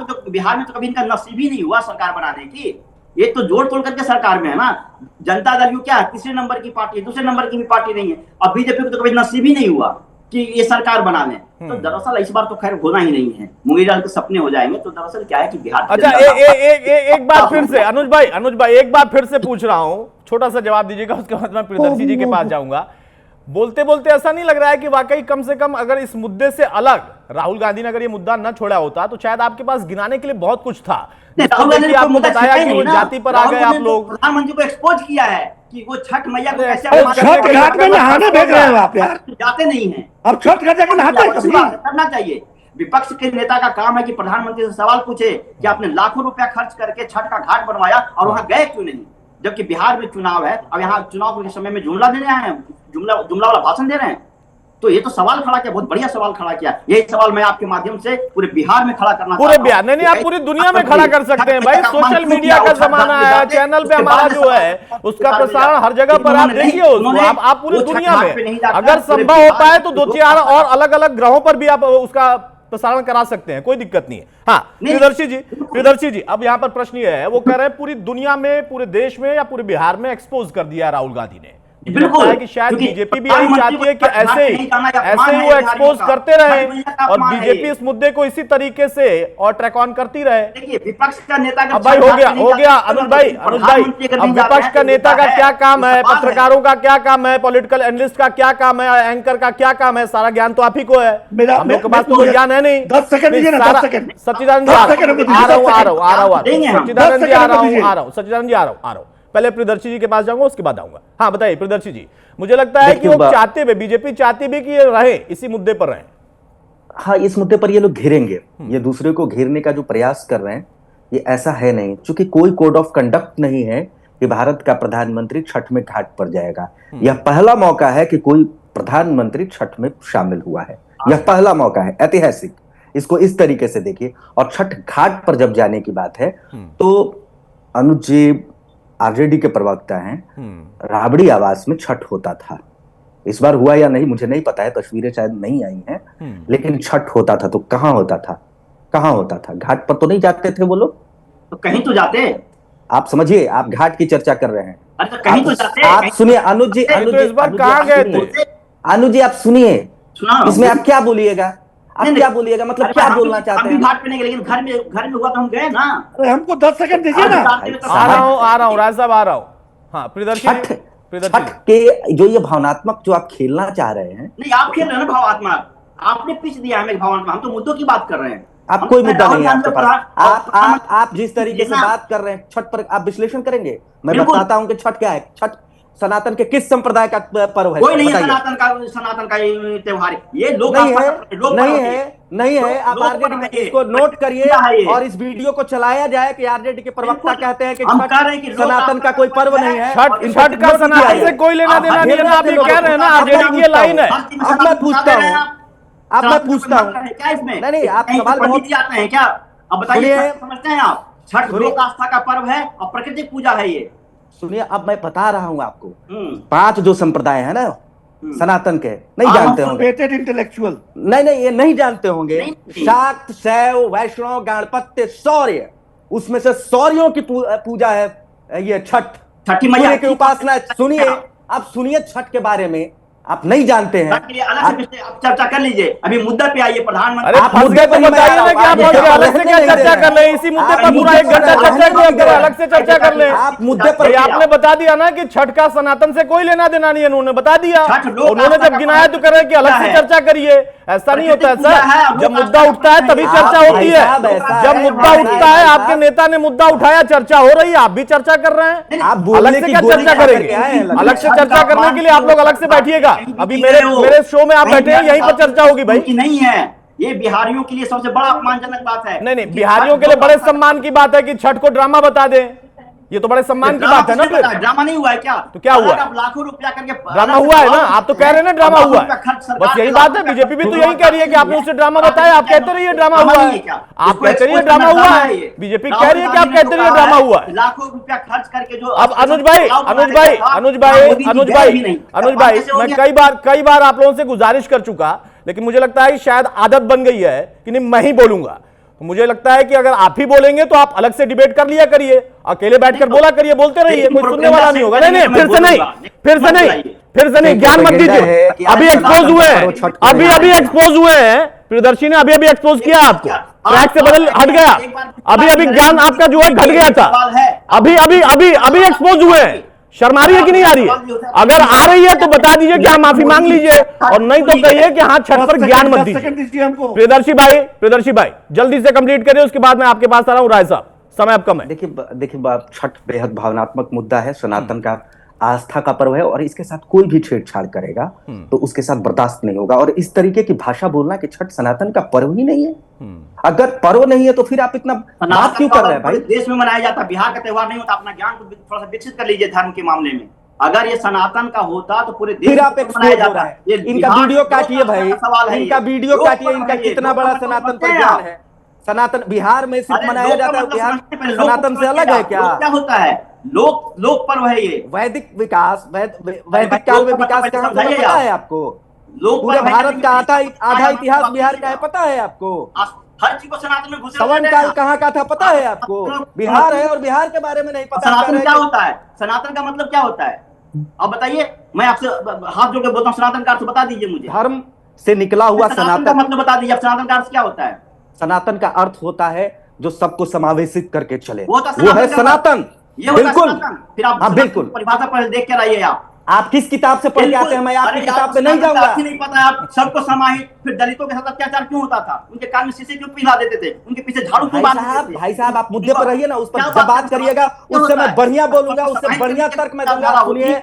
तो कभी इनका नसीब ही नहीं हुआ सरकार बनाने की। ये तो जोड़ तोड़ करके सरकार में है ना। जनता दल क्या तीसरे नंबर की पार्टी है, दूसरे नंबर की भी पार्टी नहीं है। अब बीजेपी को तो कभी नसीब ही नहीं हुआ। कि ये सरकार बना लें। तो दरअसल इस बार तो खैर होना ही नहीं है, मूंगी दाल के सपने हो जाएंगे। तो दरअसल क्या है कि बिहार अच्छा एक बार फिर से अनुज भाई एक बार फिर से पूछ रहा हूं, छोटा सा जवाब दीजिएगा, उसके बाद मैं प्रियदर्शी जी के पास जाऊंगा। बोलते बोलते ऐसा नहीं लग रहा है कि वाकई कम से कम अगर इस मुद्दे से अलग राहुल गांधी ने अगर ये मुद्दा न छोड़ा होता तो शायद आपके पास गिनाने के लिए बहुत कुछ था। आपको बताया कि वो जाति पर आ गए आप लोग, प्रधानमंत्री को एक्सपोज किया है कि वो छठ मैया को कैसे छठ घाट में नहाने भेज रहे हो आप यार, जाते नहीं है। अब छठ घाट जाकर नहाते हैं कभी? करना चाहिए। विपक्ष के नेता का काम है कि प्रधानमंत्री से सवाल पूछे कि आपने लाखों रुपया खर्च करके छठ का घाट बनवाया और वहां गए क्यों नहीं, जबकि बिहार में चुनाव है। अब यहाँ चुनाव के समय में जुमला देने आए हैं, जुमला वाला भाषण दे रहे हैं। तो ये तो सवाल खड़ा किया, बहुत बढ़िया सवाल खड़ा किया। यही सवाल मैं आपके माध्यम से पूरे बिहार में खड़ा करना पूरे बिहार नहीं, आप पूरी दुनिया में खड़ा कर सकते हैं भाई। सोशल मीडिया का जमाना है, चैनल पे हमारा जो है उसका प्रसारण हर जगह पर आप देखिए उसको, आप पूरी दुनिया में अगर संभव हो पाए तो 2-4 और अलग अलग ग्रहों पर भी आप उसका प्रसारण करा सकते हैं, कोई दिक्कत नहीं है। हाँ प्रियदर्शी जी अब यहाँ पर प्रश्न ये है, वो कह रहे हैं पूरी दुनिया में, पूरे देश में या पूरे बिहार में एक्सपोज कर दिया राहुल गांधी ने। बिल्कुल है कि शायद बीजेपी भी यही चाहती है कि ऐसे ही वो एक्सपोज करते रहे और बीजेपी इस मुद्दे को इसी तरीके से और ट्रैक ऑन करती रहे। देखिए विपक्ष का नेता का अब भाई हो गया अनुज भाई अब विपक्ष का नेता का क्या काम है, पत्रकारों का क्या काम है, पॉलिटिकल एनालिस्ट का क्या काम है, एंकर का क्या काम है, सारा ज्ञान तो आप ही को है, हम लोग के पास तो ज्ञान है नहीं। 10 सेकंड दीजिए ना, 10 सेकंड। सच्चिदानंद जी आ रहा हूँ सच्चिदानंद जी आ रहा हूँ पहले प्रियदर्शी जी के पास जाऊंगा, उसके बाद आऊंगा। हाँ बताइए प्रियदर्शी जी, मुझे लगता है कि वो चाहते हुए, बीजेपी चाहती भी कि ये रहे, इसी मुद्दे पर रहे। हाँ, इस मुद्दे पर ये लोग घेरेंगे, ये दूसरे को घेरने का जो प्रयास कर रहे हैं ये ऐसा है नहीं, क्योंकि कोई कोड ऑफ कंडक्ट नहीं है कि भारत का प्रधानमंत्री छठ में घाट पर जाएगा। यह पहला मौका है कि कोई प्रधानमंत्री छठ में शामिल हुआ है, यह पहला मौका है, ऐतिहासिक। इसको इस तरीके से देखिए। और छठ घाट पर जब जाने की बात है तो अनुज जी आरजेडी के प्रवक्ता हैं, राबड़ी आवास में छठ होता था। इस बार हुआ या नहीं मुझे नहीं पता है, तस्वीरें शायद नहीं आई हैं, लेकिन छठ होता था। तो कहां होता था, कहां होता था? घाट पर तो नहीं जाते थे वो लोग, तो कहीं तो जाते। आप समझिए, आप घाट की चर्चा कर रहे हैं। अरे तो कहीं तो जाते। आप सुनिए अनुज जी, इस बार कहां गए थे? अनुज जी आप सुनिए, इसमें आप क्या बोलिएगा, आप क्या बोलिएगा, मतलब क्या बोलना चाहते हैं? घाट पे नहीं, लेकिन घर में हुआ तो हम गए ना। अरे हमको 10 सेकंड दीजिए ना। आ रहा हूँ राज साहब आ रहा हूँ। हाँ प्रियदर्शी, छठ के जो ये भावनात्मक जो आप खेलना चाह रहे हैं, नहीं आप खेल रहे हैं ना भावनात्मक, आपने पिच दिया हमें भावनात्मक, हम तो मुद्दों की बात कर रहे हैं। आप कोई मुद्दा नहीं है आपके पास। आप जिस तरीके से बात कर रहे हैं छठ पर, आप विश्लेषण करेंगे। मैं बताता हूं कि छठ क्या है। छठ सनातन के किस संप्रदाय का पर्व है? कोई नहीं है सनातन का त्योहार, ये लोग नहीं है। आप आरजेडी में इसको नोट करिए और इस वीडियो को चलाया जाए कि आरजेडी के प्रवक्ता कहते हैं कि छठ सनातन का कोई पर्व नहीं है। छठ का सनातन से कोई लेना देना नहीं है ना, आप ये कह रहे हैं ना, आरजेडी की लाइन है। अब मैं पूछता हूँ, क्या इसमें? नहीं आप सवाल बहुत आते हैं क्या? अब बताइए, समझते हैं आप? छठ लोक आस्था का पर्व है और प्राकृतिक पूजा है ये। सुनिए, अब मैं बता रहा हूं आपको, 5 जो संप्रदाय है ना सनातन के, नहीं जानते होंगे। इंटेलेक्चुअल नहीं ये नहीं जानते होंगे। शाक्त, शैव, वैष्णव, गणपत्य, शौर्य, उसमें से शौर्यों की पूजा है ये छठ, छठी मैया की उपासना। सुनिए, अब सुनिए छठ के बारे में, आप नहीं जानते हैं। अलग से आप चर्चा कर लीजिए, अभी मुद्दा पे आइए प्रधानमंत्री। आप मुद्दे पे बताइए ना कि आप अलग से क्या चर्चा कर ले, इसी मुद्दे पर पूरा 1 घंटा चर्चा क्यों, अलग से चर्चा कर ले। आप मुद्दे पर, आपने बता दिया ना कि छठ का सनातन से कोई लेना देना नहीं है, उन्होंने बता दिया। उन्होंने जब गिनाया तो कह रहे कि अलग से चर्चा करिए। ऐसा नहीं होता है सर, जब मुद्दा उठता है तभी चर्चा होती है। जब मुद्दा उठता है, आपके नेता ने मुद्दा उठाया, चर्चा हो रही है, आप भी चर्चा कर रहे हैं। अलग से क्या चर्चा करेंगे? अलग से चर्चा करने के लिए आप लोग अलग से बैठिएगा। अभी मेरे शो में आप बैठे हैं, यहीं पर चर्चा होगी भाई। नहीं है, ये बिहारियों के लिए सबसे बड़ा अपमानजनक बात है। नहीं बिहारियों के लिए बड़े सम्मान की बात है कि छठ को ड्रामा बता दें, ये तो बड़े सम्मान की बात है ना। फिर ड्रामा नहीं हुआ है क्या? तो क्या हुआ? आप लाखों रुपया करके ड्रामा हुआ है ना, आप तो कह रहे हैं ना ड्रामा हुआ है, बस यही बात है। बीजेपी भी तो यही कह रही है कि आपने उसे ड्रामा बताया, आप कहते रहिए ड्रामा हुआ है, आप कहते रहिए ड्रामा हुआ है। बीजेपी कह रही है कि आप कहते रहिए ड्रामा हुआ है। लाखों रुपया खर्च करके जो अब अनुज भाई मैं कई बार आप लोगों से गुजारिश कर चुका, लेकिन मुझे लगता है शायद आदत बन गई है कि नहीं मैं ही बोलूंगा। तो मुझे लगता है कि अगर आप ही बोलेंगे तो आप अलग से डिबेट कर लिया करिए, अकेले बैठकर बोला करिए, बोलते रहिए, कोई सुनने वाला नहीं होगा। नहीं फिर से नहीं फिर से नहीं, ज्ञान मत दीजिए, अभी एक्सपोज हुए हैं, अभी एक्सपोज हुए हैं, प्रियदर्शी ने अभी एक्सपोज किया आपको, ट्रैक से बदल हट गया, अभी ज्ञान आपका जो है घट गया था, अभी एक्सपोज हुए हैं। शर्म आ रही है कि नहीं आ रही है? अगर आ रही है तो बता दीजिए कि हाँ माफी मांग लीजिए, और नहीं तो कहिए कि हाँ छठ पर ज्ञान मत दीजिए। प्रियदर्शी भाई जल्दी से कंप्लीट करिए, उसके बाद मैं आपके पास आ रहा हूं। राय साहब, समय अब कम है। देखिए छठ बेहद भावनात्मक मुद्दा है, सनातन का आस्था का पर्व है, और इसके साथ कोई भी छेड़छाड़ करेगा तो उसके साथ बर्दाश्त नहीं होगा। और इस तरीके की भाषा बोलना कि छठ सनातन का पर्व ही नहीं है, अगर पर्व नहीं है तो फिर आप इतना बात क्यों कर रहे हैं भाई? देश में मनाया जाता है, बिहार का त्योहार नहीं होता। अपना ज्ञान को थोड़ा सा विकसित कर लीजिए धर्म के मामले में। अगर ये सनातन का होता तो पूरे देश में मनाया जाता है। इनका वीडियो काटिए भाई, इनका वीडियो काटिए, इनका कितना बड़ा सनातन पर ज्ञान है। सनातन बिहार में सिर्फ मनाया जाता है, बिहार सनातन से अलग है क्या? क्या होता है? लोक पर्व है ये। वैदिक विकास, वैदिक काल में विकास कहाँ से पता है आपको? पूरे भारत का आधा इतिहास बिहार का है, पता है आपको? हर चीज को सनातन में घुसे। सवन काल कहाँ का था पता है आपको? बिहार है और बिहार के बारे में नहीं पता। सनातन क्या होता है? सनातन का मतलब क्या होता है? अब बताइए, मैं आपसे हाथ जोड़ के बोलता हूँ, सनातन का अर्थ बता दीजिए मुझे। धर्म से निकला हुआ सनातन का मतलब बता दीजिए। सनातन का अर्थ क्या होता है? सनातन का अर्थ होता है जो सबको समावेशित करके चले, वो है सनातन। बिल्कुल, फिर आप बिल्कुल परिभाषा पढ़ देख कर आइए। आप किस किताब से पढ़ के आते हैं? मैं आपकी किताब पे नहीं जाऊंगा। नहीं पता आप सबको समाहित। फिर दलितों के साथ अत्याचार क्यों होता था? उनके कान में शीशे क्यों पिघला देते थे? उनके पीछे झाड़ू क्यों बांधते थे? भाई साहब आप मुद्दे पर रहिए ना, उस पर जब बात करिएगा उससे मैं बढ़िया बोलूंगा, उससे बढ़िया तर्क मैं दूंगा। सुनिए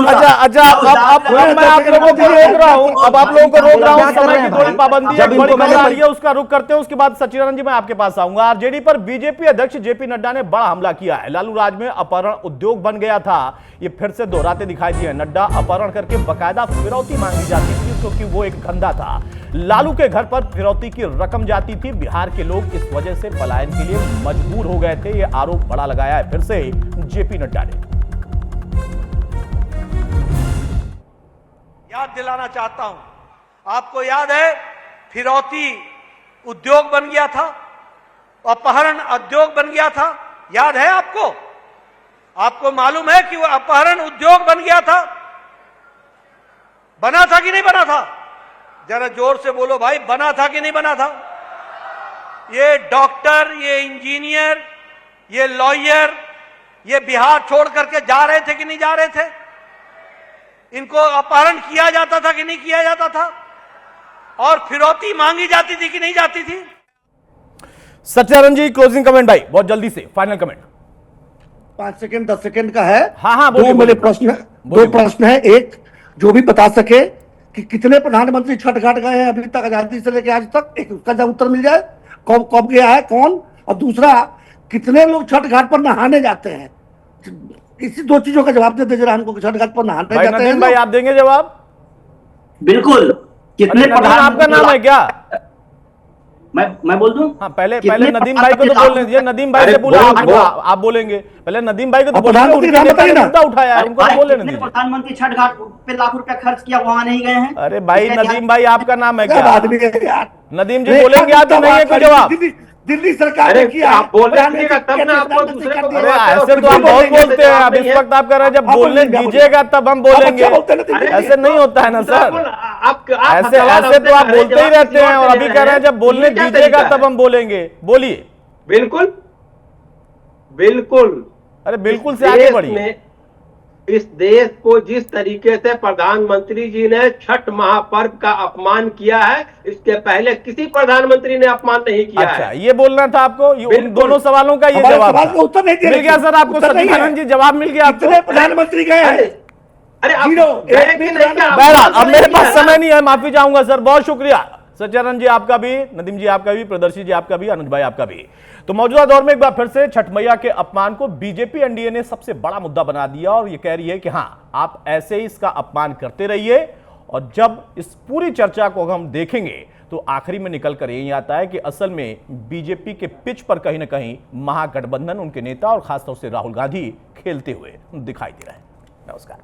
अच्छा, अब मैं आप लोगों को रोक रहा हूँ, समय की थोड़ी पाबंदी है, बड़ी खबर आ रही है, उसका रुख करते हैं, उसके बाद सचिदानंद जी मैं आपके पास आऊंगा। आरजेडी पर बीजेपी अध्यक्ष जेपी नड्डा ने बड़ा हमला किया है। लालू राज में अपहरण उद्योग बन गया था, ये फिर से दोहराते दिखाई दिए। नड्डा अपहरण करके बकायदा फिरौती मांगी जाती थी क्योंकि वो एक धंधा था। लालू के घर पर फिरौती की रकम जाती थी। बिहार के लोग इस वजह से पलायन के लिए मजबूर हो गए थे, ये आरोप बड़ा लगाया है फिर से जेपी नड्डा ने। याद दिलाना चाहता हूं, आपको याद है फिरौती उद्योग बन गया था, अपहरण उद्योग बन गया था, याद है आपको? आपको मालूम है कि वो अपहरण उद्योग बन गया था? बना था कि नहीं बना था? जरा जोर से बोलो भाई, बना था कि नहीं बना था? ये डॉक्टर, ये इंजीनियर, ये लॉयर, ये बिहार छोड़ करके जा रहे थे कि नहीं जा रहे थे? इनको अपहरण किया जाता था कि नहीं किया जाता था? और फिरौती मांगी जाती थी कि नहीं जाती थी? सत्यानंद जी क्लोजिंग कमेंट भाई, बहुत जल्दी से फाइनल कमेंट। 5 सेकंड 10 सेकंड का है। हाँ, दो मेरे प्रश्न, दो प्रश्न है। एक, जो भी बता सके कि कितने प्रधानमंत्री छठ घाट गए हैं अभी तक, आजादी से लेकर आज तक, एक उसका जब उत्तर मिल जाए, कब गया है, कौन, और दूसरा कितने लोग छठ घाट पर नहाने जाते हैं? इसी दो चीजों का जवाब दे दे जरा हमको, छठ घाट पर नहाने जाते हैं भाई, आप देंगे जवाब? बिल्कुल। कितने प्रधान, आपका नाम है क्या? मैं बोल दूं? हाँ, पहले नदीम भाई को तो बोलने दीजिए। नदीम भाई से बोला आप बोलेंगे, पहले नदीम भाई को तो मुद्दा उठाया है, उनको बोल लेने दीजिए। प्रधानमंत्री छठ घाट पे लाख रुपया खर्च किया, वहां नहीं गए हैं? अरे भाई नदीम भाई, आपका नाम है क्या? नदीम जी नहीं, बोलेंगे आप तो नहीं है कोई जवाब? दिल्ली सरकार ने किया, आप बोल दीजिएगा तब ना आपको दूसरे को। अरे ऐसे तो आप बहुत बोलते हैं, अब इस वक्त आप कह रहे हैं जब बोलने दीजिएगा तब हम बोलेंगे, ऐसे नहीं होता है ना सर। ऐसे तो आप बोलते ही रहते हैं, और अभी कह रहे हैं जब बोलने दीजिएगा तब हम बोलेंगे। बोलिए। बिल्कुल बिल्कुल। अरे बिल्कुल से आगे बढ़िए। इस देश को जिस तरीके से प्रधानमंत्री जी ने छठ महापर्व का अपमान किया है, इसके पहले किसी प्रधानमंत्री ने अपमान नहीं किया। अच्छा, है। ये बोलना था आपको? उन दोनों सवालों का ये जवाब उत्तर नहीं मिल गया सर आपको? सचिदानंद जी जवाब मिल गया आपको? प्रधानमंत्री गए हैं? अरे अब मेरे पास समय नहीं है, माफी चाहूंगा सर, बहुत शुक्रिया। सत्यानंद जी आपका भी, नदीम जी आपका भी, प्रियदर्शी जी आपका भी, अनुज भाई आपका भी। तो मौजूदा दौर में एक बार फिर से छठ मैया के अपमान को बीजेपी एनडीए ने सबसे बड़ा मुद्दा बना दिया, और ये कह रही है कि हां आप ऐसे ही इसका अपमान करते रहिए, और जब इस पूरी चर्चा को हम देखेंगे तो आखिरी में निकल कर यही आता है कि असल में बीजेपी के पिच पर कहीं ना कहीं महागठबंधन, उनके नेता और खासतौर से राहुल गांधी खेलते हुए दिखाई दे रहे हैं। नमस्कार।